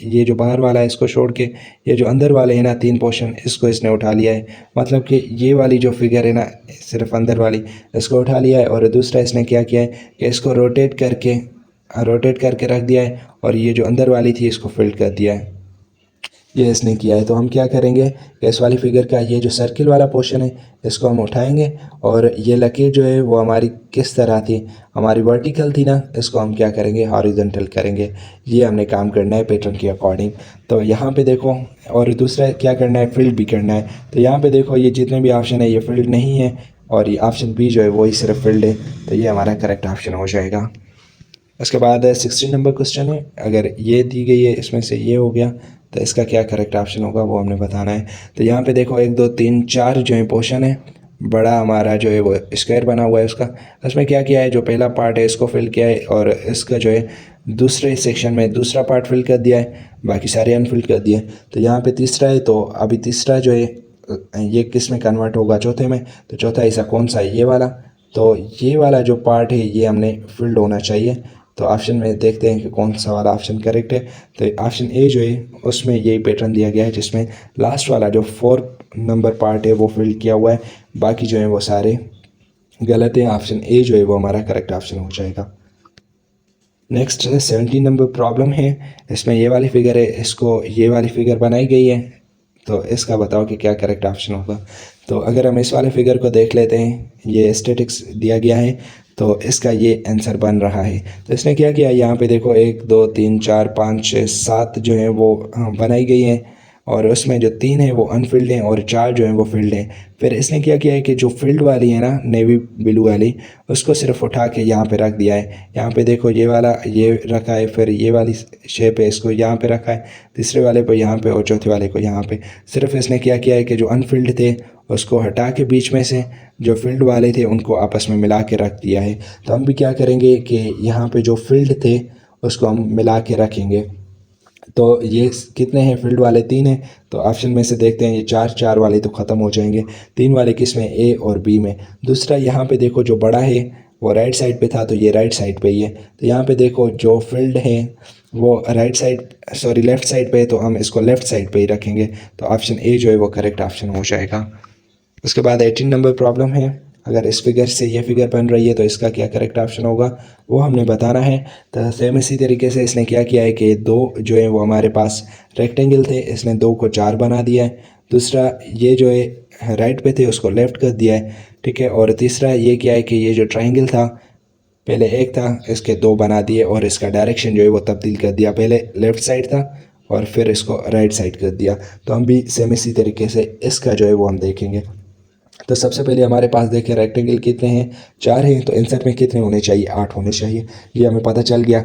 ये जो बाहर वाला है इसको छोड़ के ये जो अंदर वाले है ना 3 पोर्शन, इसको इसने उठा लिया है। मतलब कि ये वाली जो फिगर है ना सिर्फ अंदर वाली, इसको उठा लिया है, और दूसरा इसने क्या किया है कि इसको रोटेट करके रख दिया है, और ये जो अंदर वाली थी इसको फिल्ड कर दिया है, ये इसने किया है। तो हम क्या करेंगे कि इस वाली फिगर का ये जो सर्किल वाला पोर्शन है इसको हम उठाएंगे, और ये लकीर जो है वो हमारी किस तरह थी, हमारी वर्टिकल थी ना, इसको हम क्या करेंगे हॉरिजॉन्टल करेंगे। ये हमने काम करना है पैटर्न के अकॉर्डिंग। तो यहाँ पे देखो, और दूसरा क्या करना है, फील्ड भी करना है। तो यहाँ पे देखो ये जितने भी ऑप्शन है ये फील्ड नहीं है, और ये ऑप्शन बी जो है वही सिर्फ फील्ड है, तो ये हमारा करेक्ट ऑप्शन हो जाएगा। उसके बाद 60 नंबर क्वेश्चन है, अगर ये दी गई है इसमें से ये हो गया तो इसका क्या करेक्ट ऑप्शन होगा वो हमने बताना है। तो यहाँ पे देखो 1 2 3 4 जो है पोर्शन है, बड़ा हमारा जो है वो स्क्वायर बना हुआ है उसका। उसमें क्या किया है, जो पहला पार्ट है इसको फिल किया है, और इसका जो है दूसरे सेक्शन में दूसरा पार्ट फिल कर दिया है, बाकी सारे अनफिल कर दिए। तो यहाँ पे तीसरा है, तो अभी तीसरा जो है ये किस में कन्वर्ट होगा, चौथे में। तो चौथा हिस्सा कौन सा है, ये वाला। तो ये वाला जो पार्ट है ये हमने फिल्ड होना चाहिए। तो ऑप्शन में देखते हैं कि कौन सा वाला ऑप्शन करेक्ट है। तो ऑप्शन ए जो है उसमें यही पैटर्न दिया गया है, जिसमें लास्ट वाला जो 4 नंबर पार्ट है वो फिल किया हुआ है, बाकी जो है वो सारे गलत हैं। ऑप्शन ए जो है वो हमारा करेक्ट ऑप्शन हो जाएगा। नेक्स्ट 17 नंबर प्रॉब्लम है। इसमें ये वाली फिगर है, इसको ये वाली फिगर बनाई गई है, तो इसका बताओ कि क्या करेक्ट ऑप्शन होगा। तो अगर हम इस वाले फिगर को देख लेते हैं, ये स्टैटिक्स दिया गया है, तो इसका ये आंसर बन रहा है। तो इसने क्या किया, यहाँ पे देखो 1 2 3 4 5 6 7 जो है वो बनाई गई है, और उसमें जो 3 है वो अनफिल्ड हैं और 4 जो है वो फिल्ड हैं। फिर इसने क्या किया है कि जो फील्ड वाली है ना, नेवी ब्लू वाली, उसको सिर्फ उठा के यहाँ पे रख दिया है। यहाँ पे देखो ये वाला ये रखा है, फिर ये वाली शेप है, इसको यहाँ पे रखा है, तीसरे वाले को यहाँ पे और चौथे वाले को यहाँ पे। सिर्फ इसने क्या किया है कि जो अनफिल्ड थे उसको हटा के बीच में से जो फील्ड वाले थे उनको आपस में मिला के रख दिया है। तो हम भी क्या करेंगे कि यहाँ पे जो फील्ड थे उसको हम मिला के रखेंगे। तो ये कितने हैं फील्ड वाले, 3 हैं। तो ऑप्शन में से देखते हैं, ये 4 वाले तो ख़त्म हो जाएंगे। 3 वाले किस में, ए और बी में। दूसरा यहाँ पे देखो जो बड़ा है वो राइट साइड पे था, तो ये राइट साइड पे ही है। तो यहाँ पे देखो जो फील्ड है वो right side sorry left side पे है, तो हम इसको लेफ़्ट साइड पे ही रखेंगे। तो ऑप्शन ए जो है वो करेक्ट ऑप्शन हो जाएगा। उसके बाद 18 नंबर प्रॉब्लम है। अगर इस फिगर से ये फिगर बन रही है तो इसका क्या करेक्ट ऑप्शन होगा वो हमने बताना है। तो सेम इसी तरीके से इसने क्या किया है कि 2 जो है वो हमारे पास रेक्टेंगल थे, इसने 2 को 4 बना दिया है। दूसरा ये जो है राइट पे थे उसको लेफ़्ट कर दिया है, ठीक है। और तीसरा ये क्या है कि ये जो ट्राइंगल था, पहले एक था, इसके 2 बना दिए और इसका डायरेक्शन जो है वो तब्दील कर दिया। पहले लेफ़्ट साइड था और फिर इसको राइट साइड कर दिया। तो हम भी सेम इसी तरीके से इसका जो है वो हम देखेंगे। तो सबसे पहले हमारे पास देखें रेक्टेंगल कितने हैं, 4 हैं, तो आंसर में कितने होने चाहिए, 8 होने चाहिए, ये हमें पता चल गया।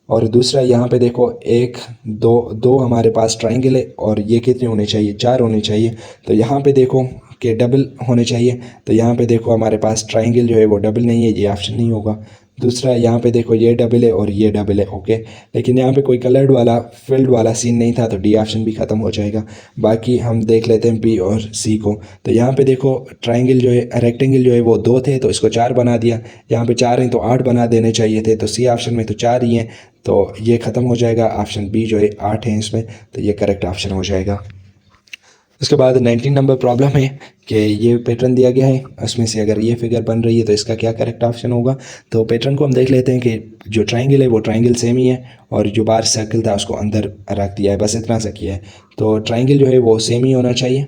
और दूसरा यहाँ पे देखो 1 2 2 हमारे पास ट्राइंगल है और ये कितने होने चाहिए, 4 होने चाहिए। तो यहाँ पे देखो कि डबल होने चाहिए, तो यहाँ पे देखो हमारे पास ट्राइंगल जो है वो डबल नहीं है, ये ऑप्शन नहीं होगा। दूसरा यहाँ पे देखो ये डबल है और ये डबल है, ओके। लेकिन यहाँ पे कोई कलर्ड वाला फील्ड वाला सीन नहीं था, तो डी ऑप्शन भी ख़त्म हो जाएगा। बाकी हम देख लेते हैं बी और सी को। तो यहाँ पे देखो ट्राइंगल जो है रेक्टेंगल जो है वो 2 थे, तो इसको 4 बना दिया। यहाँ पे 4 हैं तो 8 बना देने चाहिए थे, तो सी ऑप्शन में तो 4 ही हैं, तो ये ख़त्म हो जाएगा। ऑप्शन बी जो है 8 हैं इसमें, तो ये करेक्ट ऑप्शन हो जाएगा। उसके बाद 19 नंबर प्रॉब्लम है कि ये पैटर्न दिया गया है, उसमें से अगर ये फिगर बन रही है तो इसका क्या करेक्ट ऑप्शन होगा। तो पैटर्न को हम देख लेते हैं कि जो ट्राइंगल है वो ट्राइंगल सेम ही है और जो बाहर सर्कल था उसको अंदर रख दिया है, बस इतना सा किया है। तो ट्राइंगल जो है वो सेम ही होना चाहिए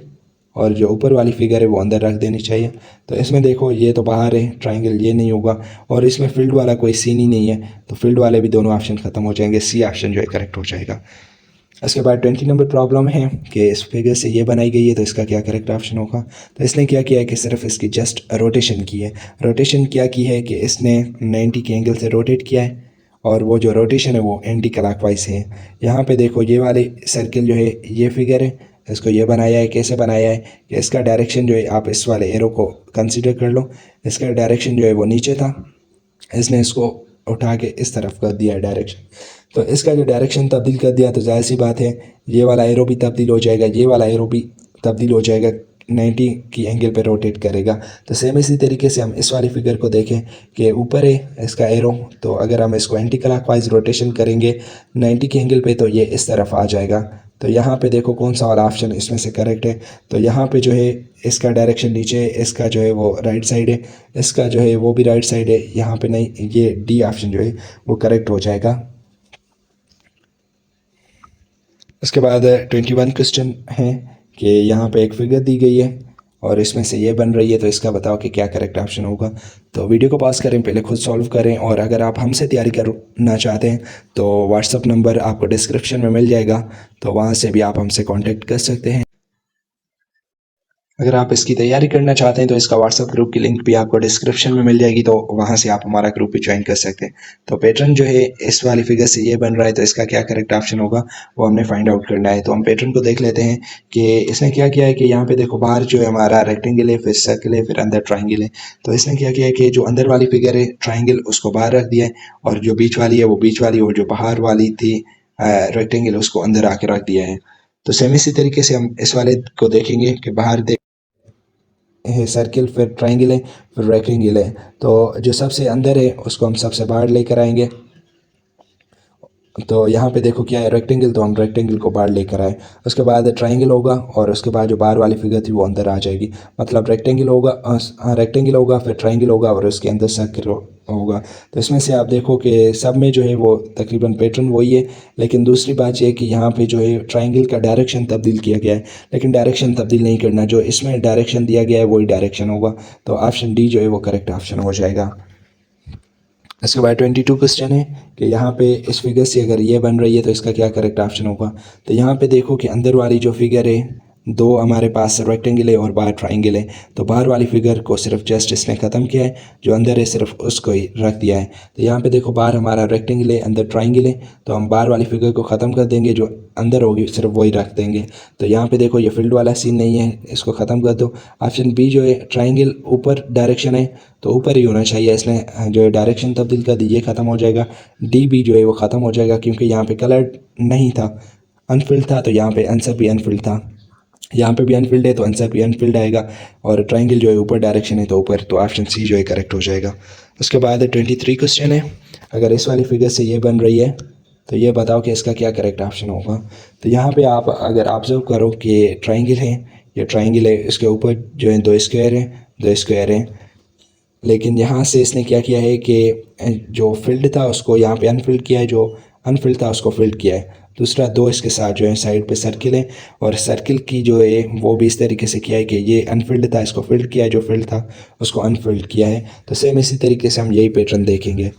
और जो ऊपर वाली फिगर है वो अंदर रख देनी चाहिए। तो इसमें देखो ये तो बाहर है ट्राइंगल, ये नहीं होगा, और इसमें फील्ड वाला कोई सीन ही नहीं है, तो फील्ड वाले भी दोनों ऑप्शन ख़त्म हो जाएंगे, सी ऑप्शन जो है करेक्ट हो जाएगा। उसके बाद 20 नंबर प्रॉब्लम है कि इस फिगर से ये बनाई गई है, तो इसका क्या करेक्ट ऑप्शन होगा। तो इसने क्या किया है कि सिर्फ इसकी जस्ट रोटेशन की है। रोटेशन क्या की है कि इसने 90 के एंगल से रोटेट किया है, और वो जो रोटेशन है वो एंटी क्लॉकवाइज है। यहाँ पे देखो ये वाले सर्किल जो है ये फिगर है, इसको ये बनाया है, कैसे बनाया है कि इसका डायरेक्शन जो है, आप इस वाले एरो को कंसिडर कर लो, इसका डायरेक्शन जो है वो नीचे था, इसने इसको उठा के इस तरफ कर दिया है डायरेक्शन। तो इसका जो डायरेक्शन तब्दील कर दिया, तो जाहिर सी बात है ये वाला एरो भी तब्दील हो जाएगा, ये वाला एरो भी तब्दील हो जाएगा, 90 की एंगल पे रोटेट करेगा। तो सेम इसी तरीके से हम इस वाली फिगर को देखें कि ऊपर है इसका एरो, तो अगर हम इसको एंटी क्लॉकवाइज रोटेशन करेंगे 90 के एंगल पे, तो ये इस तरफ आ जाएगा। तो यहाँ पे देखो कौन सा वाला ऑप्शन इसमें से करेक्ट है। तो यहाँ पे जो है इसका डायरेक्शन नीचे है, इसका जो है वो राइट साइड है, इसका जो है वो भी राइट साइड है, यहाँ पे नहीं, ये डी ऑप्शन जो है वो करेक्ट हो जाएगा। उसके बाद 21 क्वेश्चन है कि यहाँ पे एक फिगर दी गई है और इसमें से ये बन रही है, तो इसका बताओ कि क्या करेक्ट ऑप्शन होगा। तो वीडियो को पॉज करें, पहले खुद सॉल्व करें, और अगर आप हमसे तैयारी करना चाहते हैं तो व्हाट्सअप नंबर आपको डिस्क्रिप्शन में मिल जाएगा, तो वहाँ से भी आप हमसे कांटेक्ट कर सकते हैं। अगर आप इसकी तैयारी करना चाहते हैं तो इसका व्हाट्सएप ग्रुप की लिंक भी आपको डिस्क्रिप्शन में मिल जाएगी, तो वहाँ से आप हमारा ग्रुप भी ज्वाइन कर सकते हैं। तो पैटर्न जो है इस वाली फिगर से ये बन रहा है, तो इसका क्या करेक्ट ऑप्शन होगा वो हमने फाइंड आउट करना है। तो हम पैटर्न को देख लेते हैं कि इसने क्या किया है कि यहाँ पे देखो बाहर जो है हमारा रेक्टेंगल है, फिर सर्कल है, फिर अंदर ट्राइंगल है। तो इसने क्या किया है कि जो अंदर वाली फिगर है ट्राइंगल उसको बाहर रख दिया है, और जो बीच वाली है वो बीच वाली, और जो बाहर वाली थी रेक्टेंगल उसको अंदर आके रख दिया है। तो सेम इसी तरीके से हम इस वाले को देखेंगे कि बाहर है सर्किल, फिर ट्राइंगल है, फिर रेक्टेंगल है। तो जो सबसे अंदर है उसको हम सबसे बाहर लेकर आएंगे। तो यहाँ पे देखो क्या है रेक्टेंगल, तो हम रेक्टेंगल को बाहर लेकर आए। उसके बाद ट्राइंगल होगा और उसके बाद जो बाहर वाली फिगर थी वो अंदर आ जाएगी। मतलब रेक्टेंगल होगा, हाँ रेक्टेंगल होगा, फिर ट्राइंगल होगा और उसके अंदर सर्किल होगा। तो इसमें से आप देखो कि सब में जो है वो तकरीबन पैटर्न वही है, लेकिन दूसरी बात यह है कि यहाँ पे जो है ट्रायंगल का डायरेक्शन तब्दील किया गया है, लेकिन डायरेक्शन तब्दील नहीं करना, जो इसमें डायरेक्शन दिया गया है वही डायरेक्शन होगा। तो ऑप्शन डी जो है वो करेक्ट ऑप्शन हो जाएगा। इसके बाद 22 क्वेश्चन है कि यहाँ पे इस फिगर से अगर ये बन रही है तो इसका क्या करेक्ट ऑप्शन होगा। तो यहाँ पे देखो कि अंदर वाली जो फिगर है, दो हमारे पास रेक्टेंगल है और बाहर ट्राइंगल है। तो बाहर वाली फिगर को सिर्फ जस्ट इसने ख़त्म किया है, जो अंदर है सिर्फ उसको ही रख दिया है। तो यहाँ पे देखो बाहर हमारा रेक्टेंगल है, अंदर ट्राइंगल है, तो हम बाहर वाली फिगर को ख़त्म कर देंगे, जो अंदर होगी सिर्फ वही रख देंगे। तो यहाँ पे देखो ये फील्ड वाला सीन नहीं है, इसको ख़त्म कर दो। ऑप्शन बी जो है ट्राइंगल ऊपर डायरेक्शन है तो ऊपर ही होना चाहिए, इसने जो है डायरेक्शन तब्दील कर दी, ये ख़त्म हो जाएगा। डी बी जो है वो ख़त्म हो जाएगा क्योंकि यहाँ पे कलर नहीं था, अनफिल्ड था, तो यहाँ पे आंसर भी अनफिल्ड था। यहाँ पे भी अनफिल्ड है तो आंसर भी अनफिल्ड आएगा, और ट्राइंगल जो है ऊपर डायरेक्शन है तो ऊपर, तो ऑप्शन सी जो है करेक्ट हो जाएगा। उसके बाद 23 क्वेश्चन है, अगर इस वाली फिगर से ये बन रही है तो ये बताओ कि इसका क्या करेक्ट ऑप्शन होगा। तो यहाँ पे आप अगर ऑब्जर्व करो कि ट्राइंगल है, ये ट्राइंगल है, इसके ऊपर जो है दो स्क्वायर है, दो स्क्वायर है, लेकिन यहाँ से इसने क्या किया है कि जो फील्ड था उसको यहाँ पे अनफिल्ड किया है, जो अनफिल्ड था उसको फिल्ड किया है। दूसरा दो इसके साथ जो है साइड पे सर्किल है, और सर्किल की जो है वो भी इस तरीके से किया है कि ये अनफिल्ड था, इसको फिल्ड किया है, जो फिल्ड था उसको अनफिल्ड किया है। तो सेम इसी तरीके से हम यही पैटर्न देखेंगे।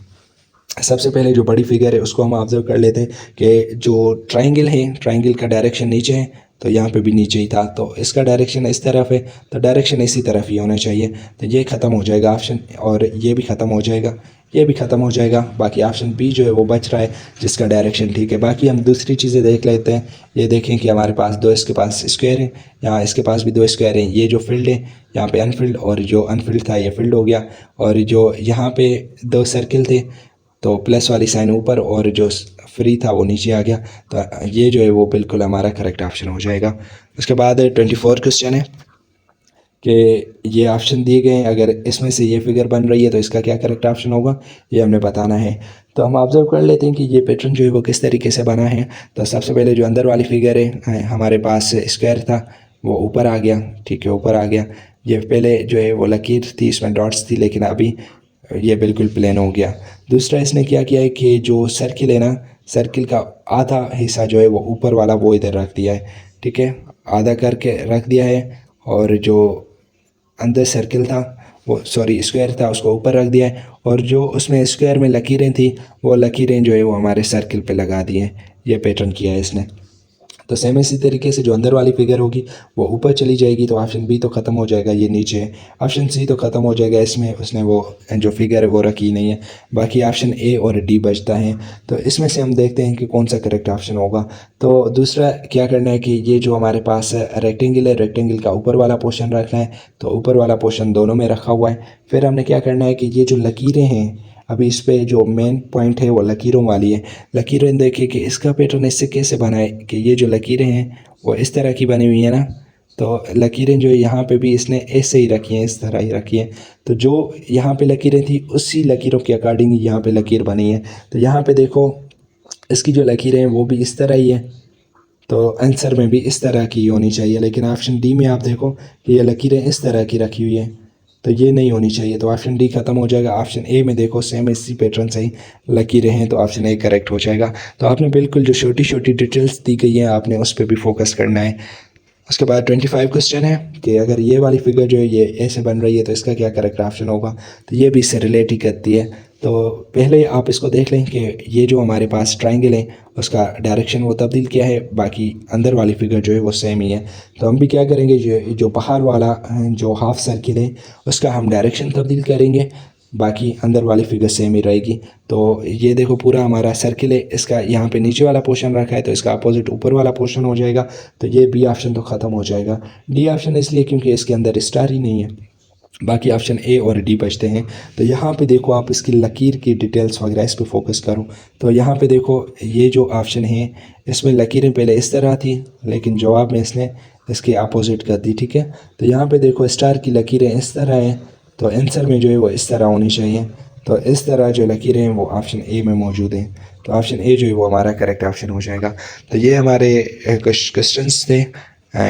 सबसे पहले जो बड़ी फिगर है उसको हम ऑब्जर्व कर लेते हैं कि जो ट्राइंगल है, ट्राइंगल का डायरेक्शन नीचे है, तो यहाँ पे भी नीचे ही था, तो इसका डायरेक्शन इस तरफ है, तो डायरेक्शन इसी तरफ ही होना चाहिए। तो ये ख़त्म हो जाएगा ऑप्शन, और ये भी ख़त्म हो जाएगा, ये भी ख़त्म हो जाएगा। बाकी ऑप्शन बी जो है वो बच रहा है, जिसका डायरेक्शन ठीक है। बाकी हम दूसरी चीज़ें देख लेते हैं। ये देखें कि हमारे पास दो इसके पास स्क्वायर है, यहाँ इसके पास भी दो स्क्वायर हैं। ये जो फील्ड है यहाँ पे अनफिल्ड, और जो अनफिल्ड था ये फील्ड हो गया। और जो यहाँ पे दो सर्किल थे तो प्लस वाली साइन ऊपर, और जो फ्री था वो नीचे आ गया। तो ये जो है वो बिल्कुल हमारा करेक्ट ऑप्शन हो जाएगा। उसके बाद 24 क्वेश्चन है कि ये ऑप्शन दिए गए हैं, अगर इसमें से ये फिगर बन रही है तो इसका क्या करेक्ट ऑप्शन होगा, ये हमने बताना है। तो हम ऑब्जर्व कर लेते हैं कि ये पैटर्न जो है वो किस तरीके से बना है। तो सबसे पहले जो अंदर वाली फिगर है, हमारे पास स्क्वायर था वो ऊपर आ गया, ठीक है, ऊपर आ गया। ये पहले जो है वो लकीर थी, इसमें डॉट्स थी, लेकिन अभी ये बिल्कुल प्लेन हो गया। दूसरा इसने क्या किया है कि जो सर्किल है ना, सर्किल का आधा हिस्सा जो है वो ऊपर वाला वो इधर रख दिया है, ठीक है, आधा करके रख दिया है। और जो अंदर सर्किल था वो, सॉरी स्क्वायर था, उसको ऊपर रख दिया है, और जो उसमें स्क्वायर में लकीरें थी वो लकीरें जो है वो हमारे सर्किल पे लगा दी हैं। ये पैटर्न किया है इसने। तो सेम इसी तरीके से जो अंदर वाली फिगर होगी वो ऊपर चली जाएगी, तो ऑप्शन बी तो ख़त्म हो जाएगा, ये नीचे है। ऑप्शन सी तो ख़त्म हो जाएगा, इसमें उसने वो जो फिगर है वो रखी नहीं है। बाकी ऑप्शन ए और डी बचता है। तो इसमें से हम देखते हैं कि कौन सा करेक्ट ऑप्शन होगा। तो दूसरा क्या करना है कि ये जो हमारे पास रेक्टेंगल है, रेक्टेंगल का ऊपर वाला पोर्शन रखना है, तो ऊपर वाला पोर्शन दोनों में रखा हुआ है। फिर हमने क्या करना है कि ये जो लकीरें हैं, अभी इस पे जो मेन पॉइंट है वो लकीरों वाली है। लकीरें देखिए कि इसका पैटर्न इससे कैसे बना है कि ये जो लकीरें हैं वो इस तरह की बनी हुई है ना, तो लकीरें जो है यहाँ पे भी इसने ऐसे ही रखी हैं, इस तरह ही रखी हैं। तो जो यहाँ पे लकीरें थी उसी लकीरों के अकॉर्डिंग यहाँ पे लकीर बनी है। तो यहाँ पे देखो इसकी जो लकीरें हैं वो भी इस तरह ही है, तो आंसर में भी इस तरह की होनी चाहिए। लेकिन ऑप्शन डी में आप देखो कि ये लकीरें इस तरह की रखी हुई हैं, तो ये नहीं होनी चाहिए, तो ऑप्शन डी खत्म हो जाएगा। ऑप्शन ए में देखो सेम इसी पैटर्न से ही लकीरें हैं, तो ऑप्शन ए करेक्ट हो जाएगा। तो आपने बिल्कुल जो छोटी छोटी डिटेल्स दी गई हैं आपने उस पर भी फोकस करना है। उसके बाद 25 क्वेश्चन है कि अगर ये वाली फिगर जो है ये ऐसे बन रही है तो इसका क्या करेक्ट ऑप्शन होगा। तो ये भी इससे रिलेट ही करती है। तो पहले आप इसको देख लें कि ये जो हमारे पास ट्राइंगल है उसका डायरेक्शन वो तब्दील किया है, बाकी अंदर वाली फिगर जो है वो सेम ही है। तो हम भी क्या करेंगे, जो बाहर वाला जो हाफ सर्किल है उसका हम डायरेक्शन तब्दील करेंगे, बाकी अंदर वाली फिगर सेम ही रहेगी। तो ये देखो पूरा हमारा सर्किल है, इसका यहाँ पे नीचे वाला पोर्शन रखा है तो इसका अपोजिट ऊपर वाला पोर्शन हो जाएगा। तो ये बी ऑप्शन तो ख़त्म हो जाएगा। डी ऑप्शन इसलिए क्योंकि इसके अंदर स्टार ही नहीं है, बाकी ऑप्शन ए और डी बचते हैं। तो यहाँ पे देखो आप इसकी लकीर की डिटेल्स वगैरह इस पे फोकस करो। तो यहाँ पे देखो ये जो ऑप्शन है इसमें लकीरें पहले इस तरह थी, लेकिन जवाब में इसने इसके अपोजिट कर दी, ठीक है। तो यहाँ पे देखो स्टार की लकीरें इस तरह हैं, तो आंसर में जो है वो इस तरह होनी चाहिए। तो इस तरह जो लकीरें हैं वो ऑप्शन ए में मौजूद हैं, तो ऑप्शन ए जो है वो हमारा करेक्ट ऑप्शन हो जाएगा। तो ये हमारे क्वेश्चंस थे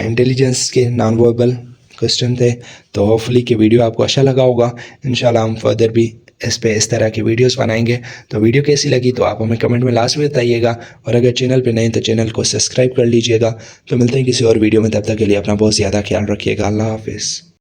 इंटेलिजेंस के, नॉन वर्बल क्वेश्चन थे। तो होपफुली कि वीडियो आपको अच्छा लगा होगा। इंशाल्लाह हम फर्दर भी इस पे इस तरह की वीडियोस बनाएंगे। तो वीडियो कैसी लगी तो आप हमें कमेंट में लास्ट में बताइएगा, और अगर चैनल पे नए तो चैनल को सब्सक्राइब कर लीजिएगा। तो मिलते हैं किसी और वीडियो में, तब तक के लिए अपना बहुत ज़्यादा ख्याल रखिएगा। अल्लाह हाफिज़।